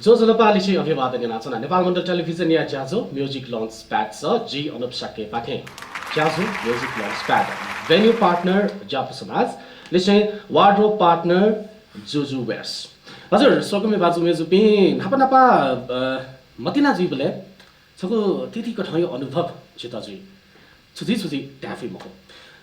जो जलपालिसी अभिवादन नाचना नेपालमण्डल टेलिभिजन या ज्याजो म्युजिक लन्च प्याड छ जी अनुप साके पाखे ज्याजो music launch pad venue partner जापु समाज लिसे वार्डरोब पार्टनर जुजु वेयर्स हजुर सोकमे बाजु मेजु पिन नापा नापा मतिना जुइबले छको त्यति कठै अनुभव छिता जुइ छुजी छुजी ट्याफी मखो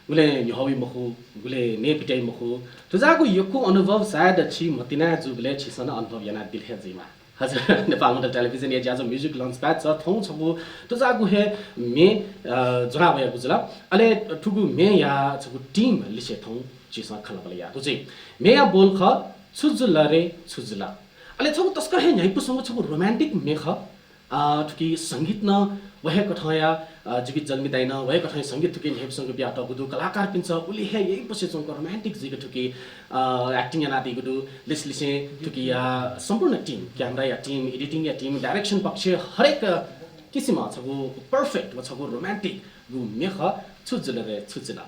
गुले यहवी मखो गुले ने पिटाई मखो तुजाको यको अनुभव सायद छि मतिना जुबले छिसन अनुभव याना दिलहे जिमा हजुर नेपालमण्डल टेलिभिजन या ज्याजो म्युजिक लन्च प्याड छ थौ छबु तुजाको हे मे जना भया गुजला अले ठुगु मे या छगु टीम लिसे थौ छिसन खलबले या तुजै मे या बोल ख छुजुला रे छुजुला अले छगु तस्क हे न्याइपु संग छगु रोमान्टिक मे ख ठुकी संगीत न वहे कठया जीवित जन्मिदैन वहे कठय संगीत ठुकी हेपसँग बियाट गुदु कलाकार पिन्छ उली हे यही पछि जोंको रोमान्टिक जिग ठुकी एक्टिङ या नाति गुदु लिसलिसे ठुकी या सम्पूर्ण टिम क्यामेरा या टिम एडिटिङ या टिम डाइरेक्सन पक्ष हरेक किसिम छगु परफेक्ट व छगु रोमान्टिक गु मेख छुजुला रे छुजुला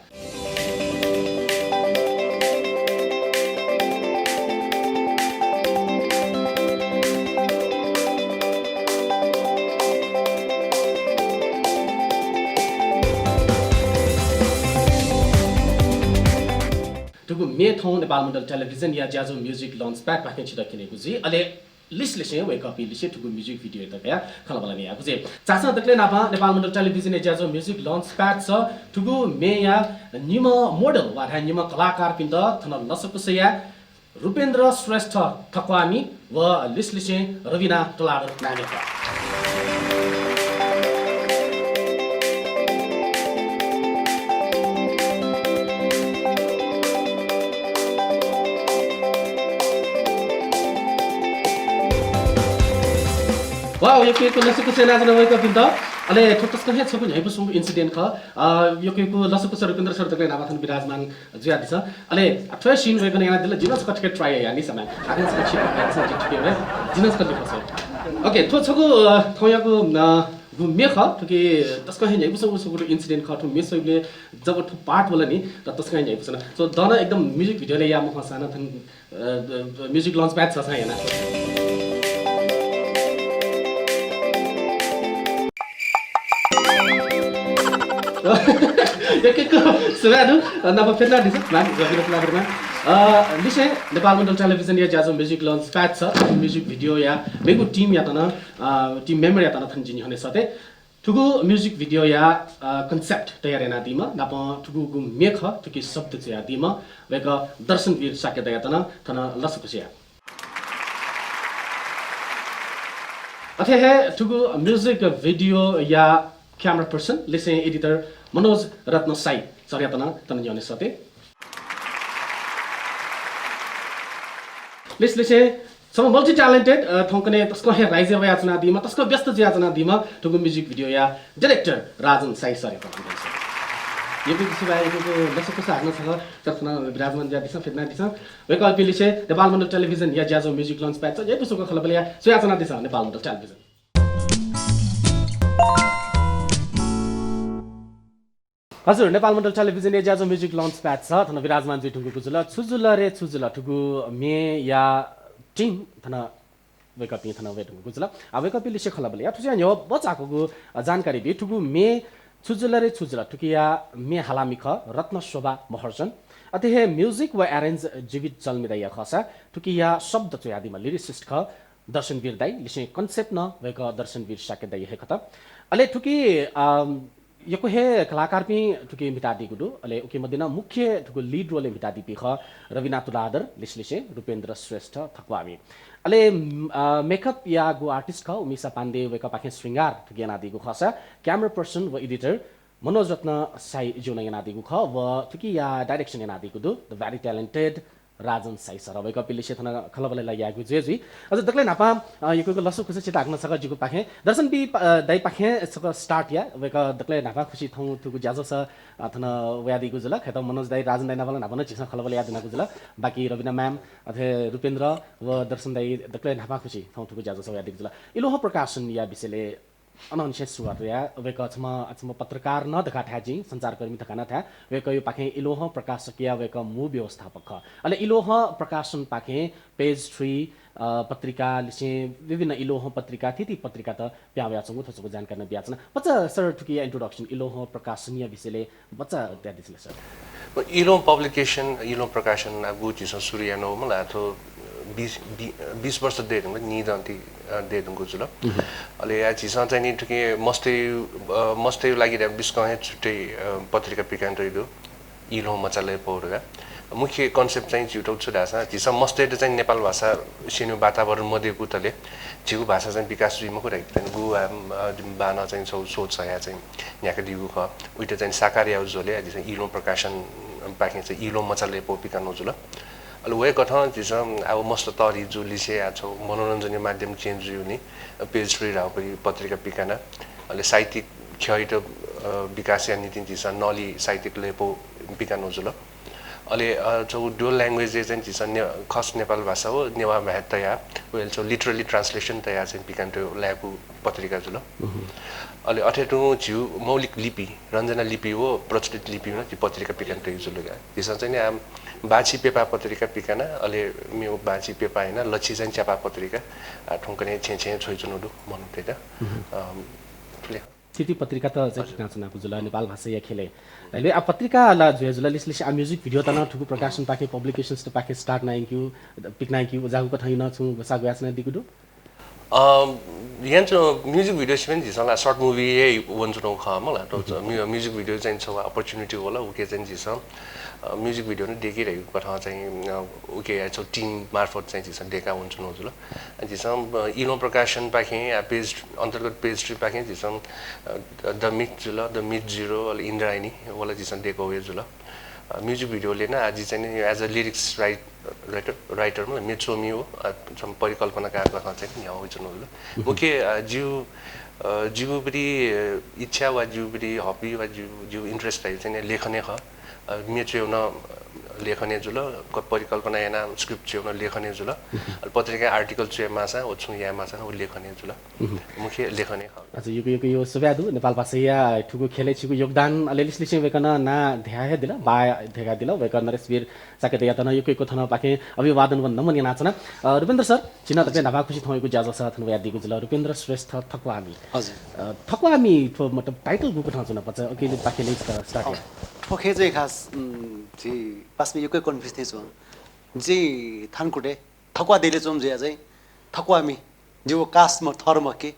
तुगु मे थौ नेपालमण्डल टेलिभिजन या ज्याजो म्युजिक लन्च प्याड पाखे छिटा किनेको जी अले लिस्ट लिसे वे कपी लिसे ठुगु म्युजिक भिडियो त गया खलबला नि आको जे चासा तकले नापा नेपालमण्डल टेलिभिजन या ज्याजो म्युजिक लन्च प्याड छ ठुगु मे या निम मोडल वा निम कलाकार पिन्द थन लसकुसया रुपेन्द्र श्रेष्ठ ठक्वामी व लिस्ट लिसे रविना टलार नानेका वाह यो केको लसुको सेना जना वैक पिन्द अले ठोटस कहे छबु झैपु सुंग इन्सिडेन्ट ख यो केको लसुको सर रुपेन्द्र सर तकले नामाथन विराजमान जुया दिस अले अठ्वे सीन वैक याना दिल जिनस कटके ट्राई या नि समय आगन से छिप एक्सन जिटके रे जिनस कटके फसे ओके थो छगु थौयाको गु मेख ठुके तस्क हे झैपु सुंग सुगु इन्सिडेन्ट ख ठु मेसैले जब ठु पार्ट बोला नि त तस्क हे झैपु सन सो दन एकदम म्युजिक भिडियोले या म खसाना थन म्युजिक लन्च प्याड छ हैन यकेको सुवादु नबा फेर्ना दिस मान जगिरो प्लागरमा लिसे नेपालमण्डल टेलिभिजन या ज्याजो म्युजिक लन्च प्याड छ म्युजिक भिडियो या मेगु टिम या तना टिम मेम्बर या तना थन जिनि हने सते ठुगु म्युजिक भिडियो या कन्सेप्ट तयार याना दिमा नाप ठुगु गु मेख ठुकी शब्द छ या दिमा वेक दर्शन वीर साके दया तना थन लसकुसिया अथे हे ठुगु म्युजिक भिडियो या camera person लिसे editor Manoj Ratna Sai सर्यातना तन जने सते लिसे सम मल्टी टैलेंटेड थौकने तस्को हे राइजे व याचना दिमा तस्को व्यस्त याचना दिमा ठुगु म्युजिक भिडियो या डाइरेक्टर राजन साई सर्यातना यो किसी बाय यो लसको साग्न छ तस्ना विराजमान ज्या दिस फेदना दिस वैकल्प लिसे नेपालमण्डल टेलिभिजन या ज्याजो म्युजिक लन्च प्याड छ जे पुसको खलबलिया सुयाचना दिस नेपालमण्डल टेलिभिजन हजुर नेपालमण्डल टेलिभिजन या ज्याजो म्युजिक लन्च प्याड छ थन विराजमान जी ठुगु गुजुला छुजुला रे छुजुला ठुगु मे या टिम थन वेकपी थन वे ठुगु गुजुला वेकपी लिसे खलबले या ठुजा यो बचाको जानकारी बि ठुगु मे छुजुला रे छुजुला ठुकिया मे हालामी ख रत्न शोभा महर्जन अते हे म्युजिक व अरेन्ज जीवित जल्मिदाय खसा ठुकिया शब्द छ यादिमा लिरिसिस्ट ख दर्शन वीर दाई लिसे कन्सेप्ट न वेक दर्शन वीर साके दाई हे खत अले ठुकी यको हे कलाकार पि ठुके मिटादी गुडु अले उके मदिना मुख्य ठुको लीड रोल मिटादी पि ख रविना तुलादर लिसलिसे रुपेन्द्र श्रेष्ठ थक्वामी अले मेकअप या गु आर्टिस्ट ख उमिसा पाण्डे वेक पाखे श्रृंगार ठुके नादी गु खसा क्यामेरा पर्सन व एडिटर मनोज रत्न साई जुना नादी गु ख व ठुकी या डाइरेक्सन नादी गुडु द भेरी टैलेंटेड राजन साई सर वेक पिलिसे थन खलबले ला यागु जेजी अझ दक्ले नापा यको लसु खुसी चिता हाक्न सक जिगु पाखे दर्शन बि दाइ पाखे सक स्टार्ट या वेक दक्ले नापा खुसी थौ थुगु ज्याजो स थन वयादि गुजुला खेत मनोज दाइ राजन दाइ नापा नापन चिसा खलबले याद ना गुजुला बाकी रविना म्याम अथे रुपेन्द्र व दर्शन दाइ दक्ले नापा खुसी थौ थुगु ज्याजो स वयादि गुजुला इलोह प्रकाशन या विषयले अनौन्से सुरुवात या वेक अचम पत्रकार न दखा था जी संचारकर्मी दखाना था वेक यो पाखे इलोह प्रकाशकीय वेक मु व्यवस्थापक अले इलोह प्रकाशन पाखे पेज 3 पत्रिका लिसे विभिन्न इलोह पत्रिका थी पत्रिका त प्याव्या छौ थसको जानकारी ब्याचना बच्चा सर टुकी इंट्रोडक्शन इलोह प्रकाशनीय विषयले बच्चा त्या दिसले सर इलोह पब्लिकेशन इलोह प्रकाशन अब चिसो सुरियानो मलाई थो 20 वर्ष देर निदन्ती देदुङको जुल अहिले या चिसा चाहिँ नि ठुके मस्ते लागि बिस्कहे छुट्टै पत्रिका पिकान रहिदो इलो मचाले पौरगा मुख्य कन्सेप्ट चाहिँ जुटौ छु दासा चिसा मस्ते चाहिँ नेपाल भाषा सिनु वातावरण मध्ये गुतले जिउ भाषा चाहिँ विकास जुइमको राखिदैन गु बाना चाहिँ सोच या चाहिँ यहाँको दिगु ख उइटे चाहिँ साकारी आउ जोले चाहिँ इलो प्रकाशन पाखे चाहिँ इलो मचाले पौ पिकान जुल अहिले वे कथा चिसा अब मस्त तरी जो लिसे आछौ मनोरञ्जन माध्यम चेन्ज हुने पेज 3 राउ पनि पत्रिका पिकाना अहिले साहित्यिक खैट विकास या नीति चिसा नली साहित्यिक लेपो पिकानो जुल अहिले जो डुअल ल्याङ्ग्वेज चाहिँ चिसा खस नेपाल भाषा हो नेवा भाषा तया वेल जो लिटरली ट्रान्सलेसन तया चाहिँ पिकान्टो ल्यापु पत्रिका जुल अहिले अठेटो जिउ मौलिक लिपि रञ्जना लिपि हो प्रचलित लिपि हो त्यो पत्रिका पिकान्टो जुल चिसा चाहिँ नि बाची पेपा पत्रिका पिकाना अहिले मेरो बाची पेपा हैन लच्छी चाहिँ च्यापा पत्रिका ठुङ्कने छे छोइचुनुडु भन्थे त तिती पत्रिका त चाहिँ नाचनाको जुल नेपाल भाषा या खेले अहिले अब पत्रिका ला जुला लिसलिस आ म्युजिक भिडियो तना ठुकु प्रकाशन पाके पब्लिकेशन्स त पाके स्टार्ट नाइक्यु पिकनाइक्यु जागुको थैन छु सागु यासना दिगुडु यहाँ चाहिँ म्युजिक भिडियो पनि झिसला सर्ट मुभी वन्चुनौ ख मलाई त म्युजिक भिडियो चाहिँ छ अपर्च्युनिटी होला उके चाहिँ झिस म्युजिक भिडियो नै देखिरहेको कथा चाहिँ उके छ टिम मार्फत चाहिँ झिस देखा हुन्छ नजुल झिस इनो प्रकाशन पाखे पेज अन्तर्गत पेज 3 पाखे झिस द मिट जिरो अलि इन्द्रायणी वाला झिस देखो वे जुल म्युजिक भिडियोले न आज चाहिँ एज अ लिरिक्स राइटर म मेट्रोमी हो परिकल्पनाकार कथा चाहिँ यहाँ हुन्छ नजुल मुख्य जीवबरी इच्छा वा जीवबरी हबी वा जीव इन्ट्रेस्ट चाहिँ लेखने ख मेट्रेउन लेखने जुल परिकल्पना याना स्क्रिप्ट छेउन लेखने जुल पत्रिका आर्टिकल छेमा छ ओछु यामा छ ओ लेखने जुल मुख्य लेखने अच्छा यो सुब्यादु नेपाल भाषा या ठुको खेले छिको योगदान अलेलिसलिसे वेकन ना ध्याय दिला बा धेगा दिला वेकन नरेशवीर साके या तना यो थन पाके अभिवादन वन्न मनि नाचना रुपेन्द्र सर चिना तपे नभा खुशी थएको ज्याज छ थन याद दिगु जुल रुपेन्द्र श्रेष्ठ थकवामी हजुर थकवामी मतलब टाइटल बुक ठाउँछ न पछि अकेले पाके नै स्टार्ट ओके चाहिँ खास जी पासमे योकै कन्फ्युज थिएछु जी थानकुटे थकुवा देले चोम जे चाहिँ थकुवामी जो कास्टमा थर्म के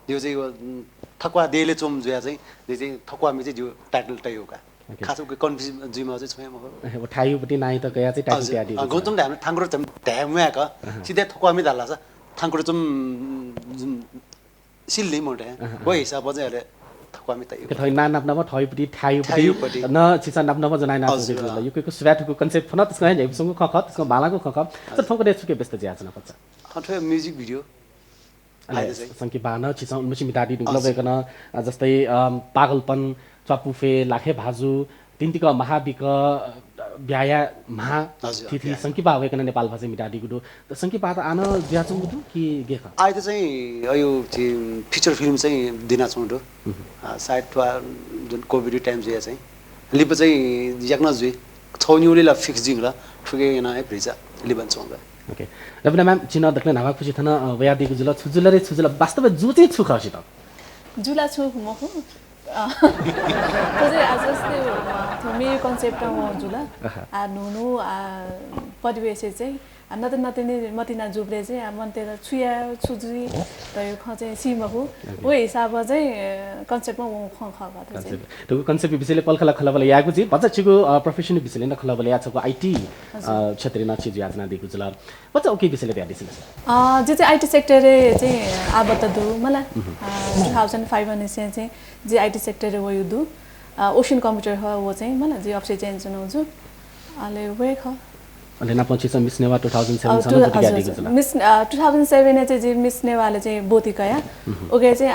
जो चाहिँ थकुवा देले चोम जे चाहिँ थकुवामी चाहिँ जो टाइटल टै होका खास उके कन्फ्युज जिमा चाहिँ छ म ठायुपटी नाइ त गया चाहिँ टाइटल त्याडी गौतम ढाम थाङरो ढ्यामया का सिधै थकुवामी धाला छ थाङरो चोम सिल्ली मोटे हो हिसाब चाहिँ अहिले थकुवामी त यो थै नाप्नमा थैपटी ठायुपटी न छिसा नाप्नमा जनाइ नाप्छ यो को सुब्याटको कन्सेप्ट फन त्यसको हैन हेबसँग खख त्यसको भालाको खख त थौको देसुके व्यस्त ज्याचना पर्छ अथवा म्युजिक भिडियो संकी बान छिसा उन्मसी मिटाडी दुलबेकन जस्तै पागलपन चपुफे लाखे भाजु तिन्तिका महाविक ब्याया महा तिथि संकीपा वेकन नेपाल भाषा मिटाडी गुडो त संकीपा त आन ज्याचु गुदु कि गेख आइ त चाहिँ यो फिचर फिल्म चाहिँ दिना छौडो सायद जुन कोभिड टाइम जे चाहिँ लिप चाहिँ याक्न जुइ छौनिउलेला फिक्स जिङला ठुके न एप्रिजा लिबन छौगा ओके रबना म्याम चिना दक्ले नाभा खुशी थन वयादी गुजुला छुजुला वास्तव जु चाहिँ छु खसी त जुला छु म हो तो आज मेरो कन्सेप्ट म जुला आ नुनु आ परिवेश चाहिँ नतिनी मतिना जुब्रे चाहिँ मनतिर छुया छुजुई त यो ख चाहिँ सिमहु ओ हिसाब चाहिँ कन्सेप्टमा म ख ख गर्दै चाहिँ त्यो कन्सेप्ट विषयले पलखला खलबले याको चाहिँ बच्चा छिको प्रोफेसनल विषयले न खलबले याछको आईटी क्षेत्र न छिजु याजना दिगु जुला बच्चा ओके विषयले त्या दिसिन जे चाहिँ आईटी सेक्टर चाहिँ आबत दु मला 2005 अनि चाहिँ जे आईटी सेक्टर वो युदु ओशन कम्प्युटर ह वो चाहिँ मला जे अफिस चेन्ज जनाउँछु अले वे ख अले ना पछि मिस नेवा 2007 सम्म बुटिया दिगु जुला मिस 2007 ने चाहिँ जे मिस नेवाले चाहिँ बोतिकया ओके चाहिँ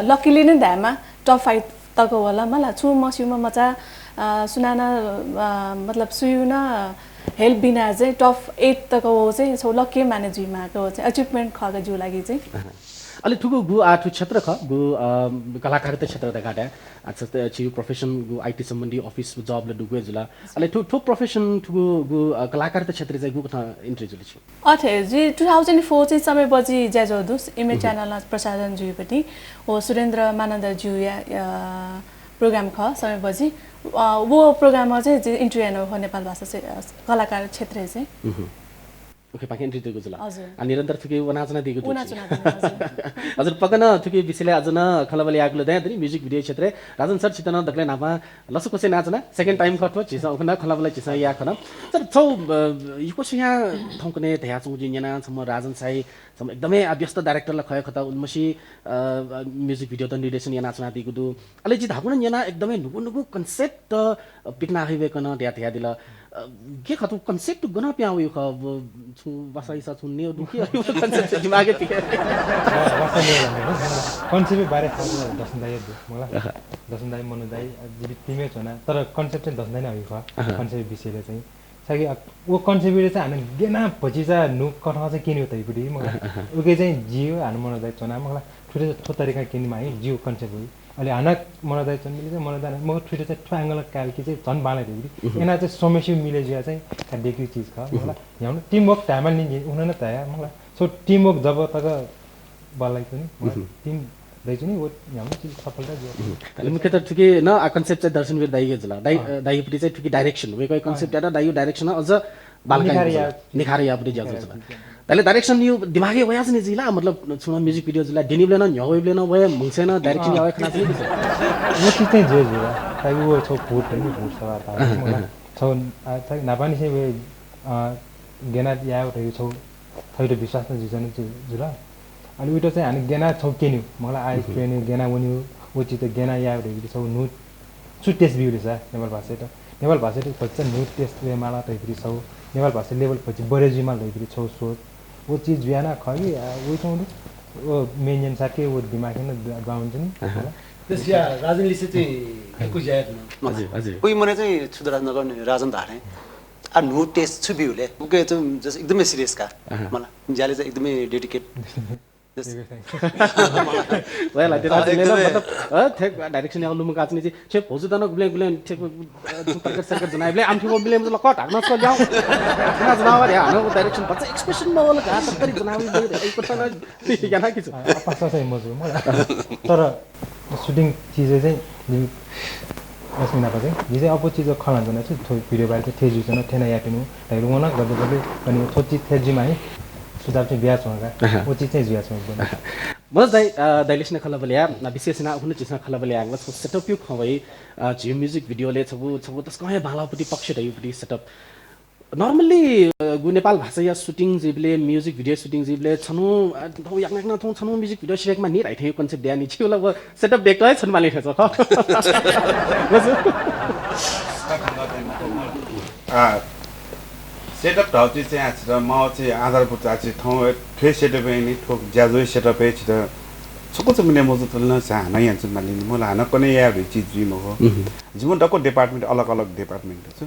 लकीली नै धामा टप 5 तको होला मला छु मसिउमा मचा सुनाना मतलब सुयुना हेल्प बिना चाहिँ टप 8 तको चाहिँ छौ लकी म्यानेजमेन्टमा को चाहिँ अचिभमेन्ट खगा जु लागि चाहिँ अलि ठुको गु आठु क्षेत्र ख गु कलाकारिता क्षेत्र त गाडा अच्छा छि प्रोफेसन गु आईटी सम्बन्धी अफिस जब ले दुगु जुला अलि ठु प्रोफेसन ठुगु गु कलाकारिता क्षेत्र चाहिँ गु कथा इन्ट्री जुली छि अथे जी 2004 चाहिँ समय बजी ज्याजो दुस इमेज च्यानल प्रसारण जुइपटी हो सुरेन्द्र मानन्द ज्यू या प्रोग्राम ख समय बजी वो प्रोग्राममा चाहिँ इन्ट्री हो नेपाल भाषा चाहिँ कलाकार क्षेत्र चाहिँ ओके पाके इन्ट्री दिएको जुला हजुर अनि निरन्तर थुके वनाचना दिएको उनाचना हजुर पकन थुके विषयले आज न खलबले आगलो दया दनि म्युजिक भिडियो क्षेत्र राजन सर चितन दक्ले नापा लसु कोसे नाचना सेकेन्ड टाइम खटो छिसा उखना खलबले छिसा या खन सर छौ यको यहाँ थौकने थया छु जिन्याना छम राजन साई छम एकदमै व्यस्त डाइरेक्टरले खय खता उन्मसी म्युजिक भिडियो त निर्देशन या नाचना दिएको दु अले जि धाकुन याना एकदमै नुगु कन्सेप्ट पिकना हिवेकन त्या त्या दिला के खतु कन्सेप्ट गना प्याउ यो ख छु बसाइ सा छु ने दुखी यो कन्सेप्ट दिमागे पिके कन्सेप्ट बारे दसन दाइ मलाई दसन दाइ मनु दाइ जिबि टिमै छ न तर कन्सेप्ट चाहिँ दसन दाइ नै हो कन्सेप्ट विषयले चाहिँ साकी वो कन्सेप्टले चाहिँ हामी गेना पछि चाहिँ नु कथा चाहिँ किन्यो तैपडी मलाई उके चाहिँ जियो हानु मनु दाइ चना मलाई ठुटे ठो तरिका किनमा है जियो कन्सेप्ट हो अहिले हानक मनदाय चाहिँ मिले चाहिँ मनदाय म ठुटे चाहिँ ट्रायंगल कालकी चाहिँ झन् बालाइदियो एना चाहिँ समस्या मिले जिया चाहिँ देखियो चीज ख मलाई यहाँ टिम वर्क टाइमल नि उन न तया मलाई सो टिम वर्क जब तक बालाई पनि टिम दै चाहिँ वो यहाँ चीज सफलता दियो मुख्य त ठुके न आ कन्सेप्ट चाहिँ दर्शन वीर दाइगे जला दाइ पटी चाहिँ ठुके डाइरेक्सन वेको कन्सेप्ट या दाइयो डाइरेक्सन अझ बालका निखार या पटी ज्याजो जला तले डाइरेक्सन यो दिमागे वयास नि जिला मतलब छुना म्युजिक भिडियो जिला डेनिबले न न्यवेबले न वय मुंगसेन डाइरेक्सन या खना चाहिँ वो चीज चाहिँ जे जिला ताकि वो छौ फुट नि फुट सवा ता छौ ताकि नापानी चाहिँ वे गेना या उठे छौ थैरो विश्वास न जिजन जुला अनि उइटो चाहिँ हामी गेना छौ केन्यु मलाई आइ ट्रेनिङ गेना वन्यु वो चीज त गेना या उठे छौ नु छु टेस्ट भ्यू छ नेपाल भाषा त नेपाल भाषा त पच्चा नु टेस्ट वे माला तैपरि छौ नेपाल भाषा लेभल पछि बरेजीमा लैपरि छौ सोच वो चीज बिहान खगी वो चाहिँ वो मेन्जन साके वो दिमाग न बाउन्ड नि त्यस या राजनले चाहिँ कुछ याद न हजुर हजुर कोही मने चाहिँ छुदराज नगर्ने राजन धारे आ नु टेस्ट छु बिउले उके चाहिँ जस एकदमै सिरियस का मलाई ज्याले चाहिँ एकदमै डेडिकेट वयला त्यो राजले मतलब ठेक डाइरेक्सन या लुम काच्ने चाहिँ छे भोजु दन गुले गुले ठेक तरकर सरकर जनाइले आमठीको बिले मतलब कट हाक्न छ जाऊ ना जनावर या हानो डाइरेक्सन बच्चा एक्सप्रेसन मा होला घात तरी जनावी एक पर्सन याना किछ पासा चाहिँ मजु मलाई तर सुटिङ चीज चाहिँ अस्मिना पनि जिजे अपो चीज खला जना चाहिँ थो भिडियो बारे चाहिँ थेजु जना थेना यापिनु हैरु वना गर्दै गर्दै अनि थोची थेजिमा है सुधार चाहिँ बिहा छौगा वो चीज चाहिँ बिहा छौ एकदम म दाइ दाइलेसन खलबले या विशेष ना उन चिसना खलबले या म सेटअप यु खवै जि म्युजिक भिडियोले छबु तस कहे भालापटी पक्ष दैपटी सेटअप नर्मली गु नेपाल भाषा या सुटिङ जिबले म्युजिक भिडियो सुटिङ जिबले छनु थौ याक न थौ छनु म्युजिक भिडियो सिरेकमा नि राइथे कन्सेप्ट दिया नि छिउला सेटअप देख्दै छन माले छ सेटअप ठाउँ चाहिँ आज म चाहिँ आधारभूत आज ठाउँ ठे सेटअप नि ठोक ज्याजो सेटअप है छिटो छोको छ मने मजो तल्न छ हाना यान्छ मालिन मलाई हाना कने या चीज जी म हो जीवन डको डिपार्टमेन्ट अलग अलग डिपार्टमेन्ट छ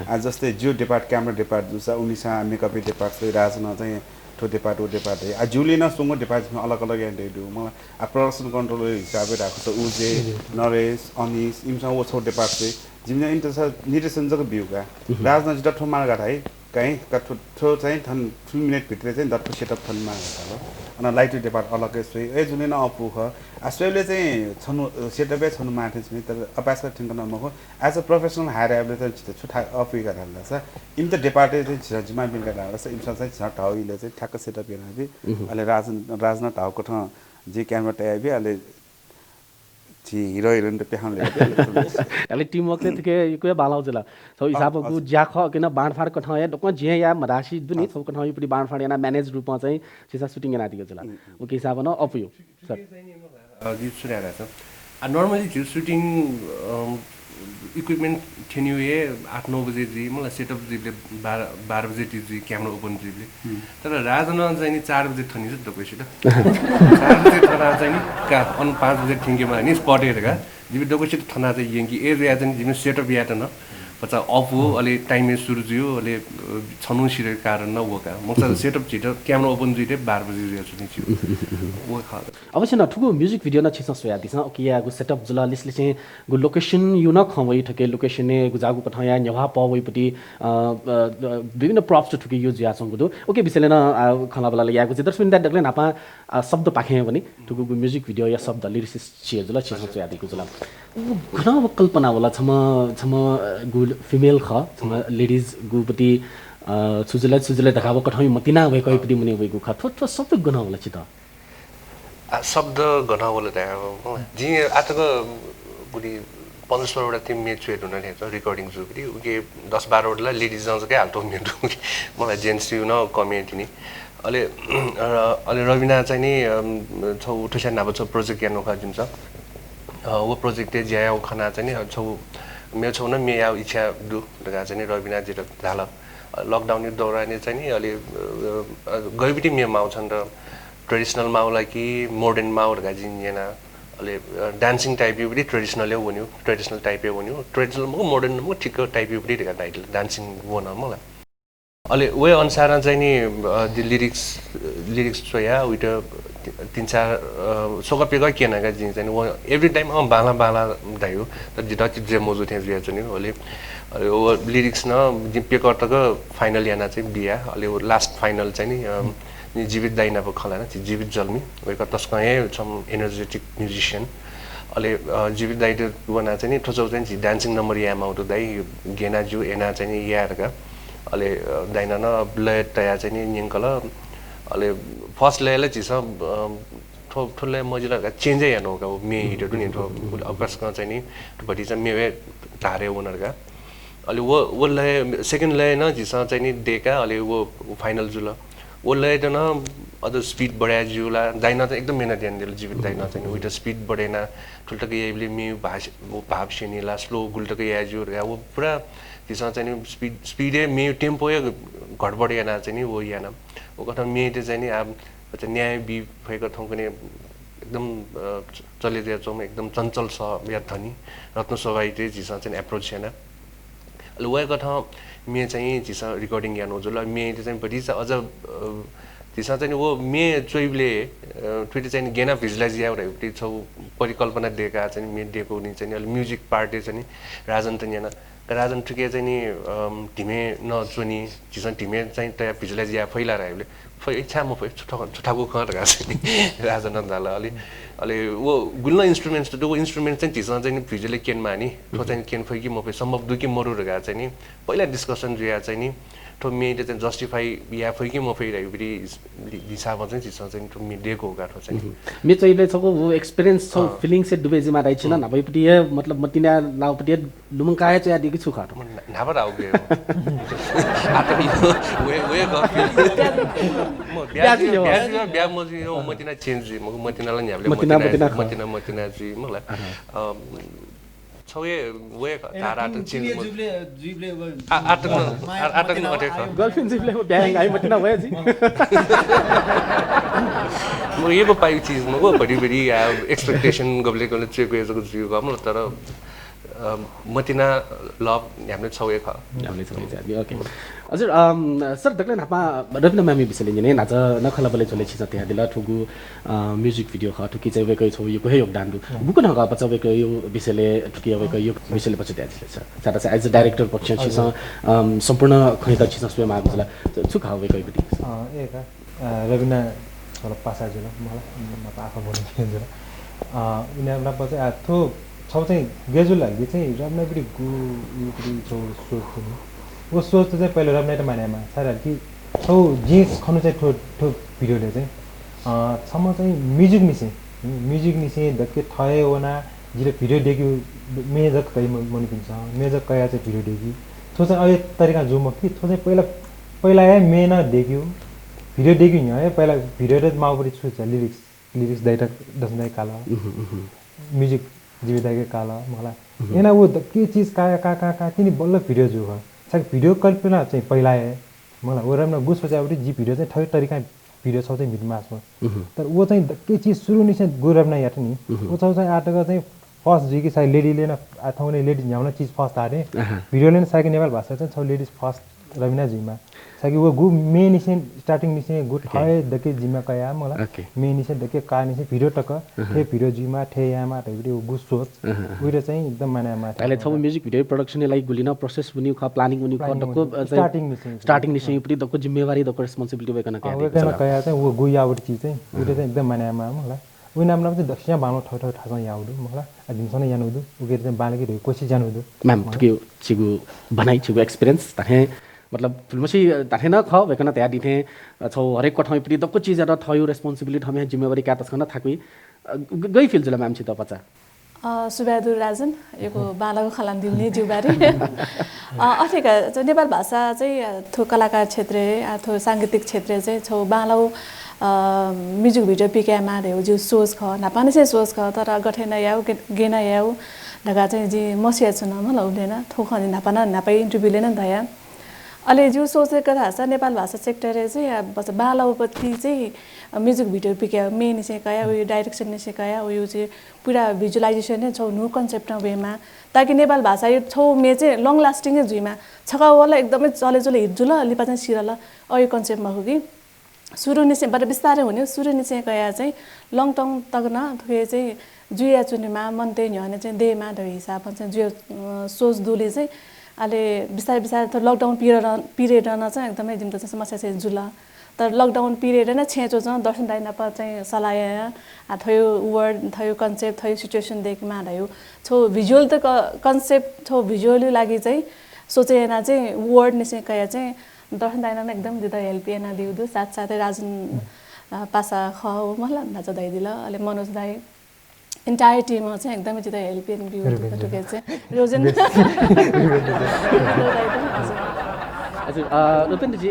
आज जस्तै जियो डिपार्ट क्यामेरा डिपार्ट जुसा उनीसा मेकअप डिपार्ट चाहिँ राजना चाहिँ ठो डिपार्ट ओ डिपार्ट है आ जुली न सुंगो डिपार्टमा अलग अलग यान्डे दु मलाई आ प्रोडक्सन कन्ट्रोलर हिसाबले राख्छ त उजे नरेश अनिस इमसा वो छौ डिपार्ट चाहिँ जिमले इन्टरस निर्देशन जको भ्यूका राजना जिटा ठो मार गाठा है कहीं कठो चाहिँ थन 2 मिनेट भित्र चाहिँ दत्त सेटअप थनमा हो अनि लाइट डिपार्ट अलगै छ ए जुनै न अपु ख आस्वेले चाहिँ छनु सेटअपै छनु माथे छ तर अपासका ठिङ्क न मको एज अ प्रोफेसनल हायर एभले चाहिँ छुटा अपु गरेर छ इन त डिपार्टै चाहिँ जिमा बिल गरेर छ इमसा चाहिँ छ ठाउँले चाहिँ ठ्याक्क सेटअप हेर्न अहिले राजना ठाउँको ठाउँ जे क्यामेरा ट्याबे अहिले जी हिरो हिरोइन त पेहाउन ले अहिले टिम वर्क ने के कोइ बालाउ जला सो हिसाब गु ज्याख किन बाणफाड कठा या डक जे या मरासी दुनी सब कठा पुरी बाणफाड याना म्यानेज रूपमा चाहिँ सिसा सुटिङ याना दिएको जला ओ के हिसाब न अपयो सर जी सुनेर छ नर्मली जो सुटिङ इक्विपमेन्ट थिन्यु ए 8-9 बजे जी मलाई सेटअप जीले 12 बजे जी क्यामेरा ओपन जीले तर राजना चाहिँ नि 4 बजे थनी छ डकै सिट 4 बजे थना चाहिँ नि का अन 5 बजे थिङ्केमा नि स्पट हेरेका जिबी डकै सिट थना चाहिँ यंकी ए या चाहिँ जिबी सेटअप या त न बच्चा अफ हो अलि टाइम सुरु जियो अलि छनु सिरे कारण न वो का मक्सा सेटअप छिटो क्यामेरा ओपन जिटे 12 बजे रिया छु नि वो खा अवश्य न ठुको म्युजिक भिडियो न छिस सोया दिस ओके या गु सेटअप जुला लिसले चाहिँ गु लोकेसन यु न खवै ठके लोकेसन ने गु जागु पठाया न्यवा पवै पति विभिन्न प्रॉप्स ठुके युज या संगु दो ओके बिसले न खला बला या गु चाहिँ दर्शक बिन्दा डगले नापा शब्द पाखे भने ठुको गु म्युजिक भिडियो या शब्द लिरिक्स छिए जुला छिस सोया दिगु जुला घना कल्पना वाला छम छम गु फिमेल ख छम लेडीज गु पति सुजले देखाबो कठै मतिना भए कहि पति मुनि भए गु ख थो सबै गना वाला छित शब्द गना वाला त जी आतको गुडी 15 वटा टिम मेच छुए हुन नि रेकर्डिङ छु पनि उके 10 12 वटा लेडीज जान्छ के हाल्टो मेन्टु मलाई जेन्ट्स यु न कमेन्ट नि अले अले रविना चाहिँ नि छौ उठ्या नाबो छ प्रोजेक्ट यानो खा जुन छ वो प्रोजेक्ट ते ज्याउ खाना चाहिँ नि छौ मे छौ न मे याउ इच्छा दु दगा चाहिँ नि रविना जित झाल लकडाउन नि दौरान चाहिँ नि अलि गइबिटी मे माउछन् र ट्रेडिसनल माउलाई कि मोडर्न माउहरुका जिन्जेना अलि डान्सिङ टाइप यो पनि ट्रेडिसनलै हुन्यो ट्रेडिसनल टाइपै हुन्यो ट्रेडिसनल म मोडर्न म ठिक टाइप यो पनि टाइटल डान्सिङ हुन मलाई अलि वे अनुसार चाहिँ नि लिरिक्स छ या उइट 3-4 सोका पेगा केनाका जिन चाहिँ वो एभ्री टाइम बाला बाला दाइयो त जिता जे मजु थे जिया चाहिँ अलि वो लिरिक्स न पेकर तक फाइनल याना चाहिँ बिया अलि वो लास्ट फाइनल चाहिँ नि जीवित दाइना पो खला न जीवित जल्मी वेका तस्कए सम एनर्जेटिक म्युजिशियन अलि जीवित दाइ वना चाहिँ नि ठोचौ चाहिँ डान्सिङ नम्बर या माउट दाइ गेना जु एना चाहिँ नि यारका अलि दाइना न ब्लड तया चाहिँ नि निंकल अलि फर्स्ट लेले चिस ठोले मजिला चेन्जै यानो का मे हिटहरु नि अवकाश का चाहिँ नि बडी चाहिँ मेवे धारे उनरका अलि वो ले सेकेन्ड ले न जिस चाहिँ नि डेका अलि वो फाइनल जुल वो ले त न अदर स्पीड बढाया जुला दाइना चाहिँ एकदम मेहनत ध्यान दिल जीवित दाइना चाहिँ उइट स्पीड बढेना ठुलटक येले मे भाव शेनीला स्लो गुलटक या जुर वो पुरा जिस चाहिँ नि स्पीडे मे टेम्पो घटबड याना चाहिँ नि वो याना वो कथा मे चाहिँ नि अब न्याय बि भएको ठाउँ पनि एकदम चलिरहेको छौँ एकदम चञ्चल छ या धनी रत्न सभाइले जिस चाहिँ एप्रोच याना अलि वय कथा मे चाहिँ जिस रेकर्डिङ यानो जुल मे चाहिँ बढी अझ जिस चाहिँ वो मे चोइबले ट्विटर चाहिँ गेना भिजुलाइज या एउटै छौ परिकल्पना दिएका चाहिँ मे दिएको नि चाहिँ अलि म्युजिक पार्टी चाहिँ राजन त याना राजन ठिकै चाहिँ नि ढिमे नचुनी जिस ढिमे चाहिँ तया भिजुलाइज या फैला रायोले इच्छा म छुटाको खर गाछ नि राजन नन्दाला अलि वो गुल्न इन्स्ट्रुमेन्ट्स त वो इन्स्ट्रुमेन्ट चाहिँ जिस चाहिँ भिजुअली केन मानी तो चाहिँ केन फैकी म सम्भव दुकी मरु रगा चाहिँ नि पहिला डिस्कसन रिया चाहिँ नि तो मेले चाहिँ जस्टिफाई या फैकी म फैरायो बिरी हिसाबमा चाहिँ जिस चाहिँ तो मे दिएको गाठो चाहिँ मे चाहिँ छको वो एक्सपीरियन्स छ फिलिङ से डुबे जिमा राइ छिन न भइपटी मतलब मतिना लाउपटी लुमकाय चाहिँ दिकी छु खाटो नाबर आउ गयो आता वे म ब्या मजी यो मतिना चेन्ज म मतिनालाई न्याबले मतिना जी मलाई छौए वे तारा त चेन्ज जुब्ले आटक न अटे गर्लफ्रेन्ड जुब्ले ब्याङ आइ मतिना भयो जी म यो पाइ चीज म को बडी एक्सपेक्टेसन गबले गले चेक गरेको छु गर्नु तर मतिना लभ हामीले छौए ख हामीले छौए चाहिँ ओके हजुर सर दक्ले नापा रविना मामी बिसले नि नाच नखला बले चले छिस त्यहाँ दिला ठुगु म्युजिक भिडियो ख ठुकी चाहिँ वेकै छौ यो कोही योगदान दु बुक न ग बचा वेकै यो बिसले ठुकी वेकै यो बिसले पछि त्यहाँ छिस सारा चाहिँ एज अ डाइरेक्टर पक्ष छिस सम्पूर्ण खैता छिस स्वे मा बिसला छु खा वेकै बिटी ए का रविना छोरा पासा जुल मलाई म आफा बोल्नु थिएन उनीहरुलाई पछि थो छौ चाहिँ गेजुल लागि चाहिँ रविना पनि गु यो पनि छौ सोच थियो वो सोच चाहिँ पहिला रविना त मानेमा सारा कि छौ जे खनु चाहिँ ठो भिडियोले चाहिँ सम्म चाहिँ म्युजिक निसे दक्के थए वना जिले भिडियो देख्यो मेजक कहि मनि पिन्छ मेजक कया चाहिँ भिडियो देखि थो चाहिँ अहिले तरिका जुम कि थो चाहिँ पहिला है मे न देख्यो भिडियो देखियो नि है पहिला भिडियो त माउपरि छु लिरिक्स दाइटा दसनाइ काला म्युजिक जीविताकै काला मलाई एना वो के चीज का तिनी बल्ल भिडियो जो हो साक भिडियो कल्पना चाहिँ पहिला है मलाई ओरमना गुस पछाउटी जी भिडियो चाहिँ ठै तरिका भिडियो छ चाहिँ मिडमासमा तर वो चाहिँ के चीज सुरु नि चाहिँ गुरमना याट नि वो चाहिँ आटक चाहिँ फर्स्ट जुकी साइ लेडीले न आथाउने लेडिज न्याउन चिज फर्स्ट आरे भिडियोले न साइके नेपाल भाषा चाहिँ छ लेडिज फर्स्ट रविना जिमा साइके वो गु मेन निसे स्टार्टिङ निसे गु ठय दके जिमा कया मला मेन निसे दके का निसे भिडियो टक थे भिडियो जिमा थे यामा त भिडियो गु सोच उइरे चाहिँ एकदम मानेमा अहिले छ म्युजिक भिडियो प्रोडक्सन लागि गुलिन प्रोसेस बन्यो ख प्लानिङ बन्यो ख दको स्टार्टिङ निसे पुरै दको जिम्मेवारी दको रेस्पोन्सिबिलिटी भएकन कया चाहिँ वो गु यावट चिज चाहिँ उइरे चाहिँ एकदम मानेमा मलाई उइ नाम चाहिँ दक्षिण बालो ठौ ठासा याउदु मलाई अदिमसन यानुदु उगेर चाहिँ बालकी रे कोसी जानुदु मैम तुके छिगु बनाइ छिगु एक्सपीरियंस ताहे मतलब फिल्मसी ताहे न ख भएकन त्या दिथे छौ हरेक कठमै पनि दक्को चीज र थयो रेस्पोन्सिबिलिटी हमे जिम्मेवारी का तस्कन थाकui गई फिल जुल मैम छि त पचा सुबहादुर राजन यो बालाको खलान दिउने जिउबारी अथेका नेपाल भाषा चाहिँ थो कलाकार क्षेत्र अथवा सांगीतिक क्षेत्र चाहिँ छौ बालाउ म्युजिक भिडियो पिक्यामा रे जो सोच ख नापाने से सोच ख तर गठे न याउ गेना याउ ढगा चाहिँ जी मसिया छु न मलाई उलेन थोखनि नापाना नापाई इन्टरभ्यु लेन दया अहिले जो सोचेको थाहा नेपाल भाषा सेक्टर चाहिँ बालाउपति चाहिँ म्युजिक भिडियो पिक्या मेन चाहिँ कया उयो डाइरेक्सन नै कया उयो चाहिँ पुरा भिजुअलाइजेसन नै छौ नु कन्सेप्ट वेमा ताकि नेपाल भाषा यो छौ मे चाहिँ लङ लास्टिङ जुइमा छकावाला एकदमै चलेचले हिजु ल लिपा चाहिँ सिरल अयो कन्सेप्टमा हो कि सुरु निसे बाट बिस्तारै हुने सुरु निसे कया चाहिँ लङ टङ तग्न थुए चाहिँ जुया चुनीमा मनते न्हने चाहिँ देमा द हिसाबमा चाहिँ जुयो सोच दुले चाहिँ अहिले बिस्तारै बिस्तारै त लकडाउन पिरियडमा चाहिँ एकदमै जिम्तो चाहिँ समस्या चाहिँ जुला तर लकडाउन पिरियड नै छेचो चाहिँ दर्शन दाइनाप चाहिँ सलाह थयो वर्ड थयो कन्सेप्ट थयो सिचुएसन देखिमा भयो छो भिजुअल त कन्सेप्ट छो भिजुअली लागि चाहिँ सोचेना चाहिँ वर्ड निसे कया चाहिँ दर्शन दाइना एकदम दिँदा हेल्प एना दिउँदो साथसाथै राजन पासा ख हो मलाई नाच दाइदिला अहिले मनोज दाई इन्टायर टिममा चाहिँ एकदमै चिता हेल्प एन बिउ टुके चाहिँ रोजन हजुर रुपेन्द्रजी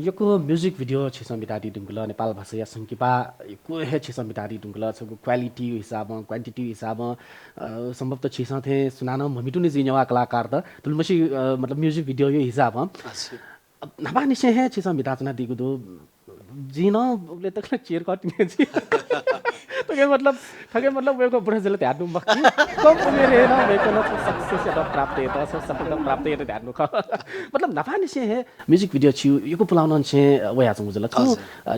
योको म्युजिक भिडियो छिसम बिटाडी दुंगल नेपाल भाषा या संकिपा को हे छिसम बिटाडी दुंगल छको क्वालिटी हिसाबमा क्वान्टिटी हिसाबमा सम्भवतः छिसम थे सुनानो ममिटु नि जिनेवा कलाकार त तुलमसी मतलब म्युजिक भिडियो यो हिसाबमा नबा निसे हे छिसम बिटाचना दिगु दो जिन उले तक चेयर कटिने जी तो मतलब वेको ब्राजिल ध्यान नु मक्की कम उमेर हेन वेको न सक्सेस त प्राप्त हेत सफलता प्राप्त हेत ध्यान नु मतलब नफानी से है म्युजिक भिडियो छु योको पुलाउन छे वया छ मुजला छु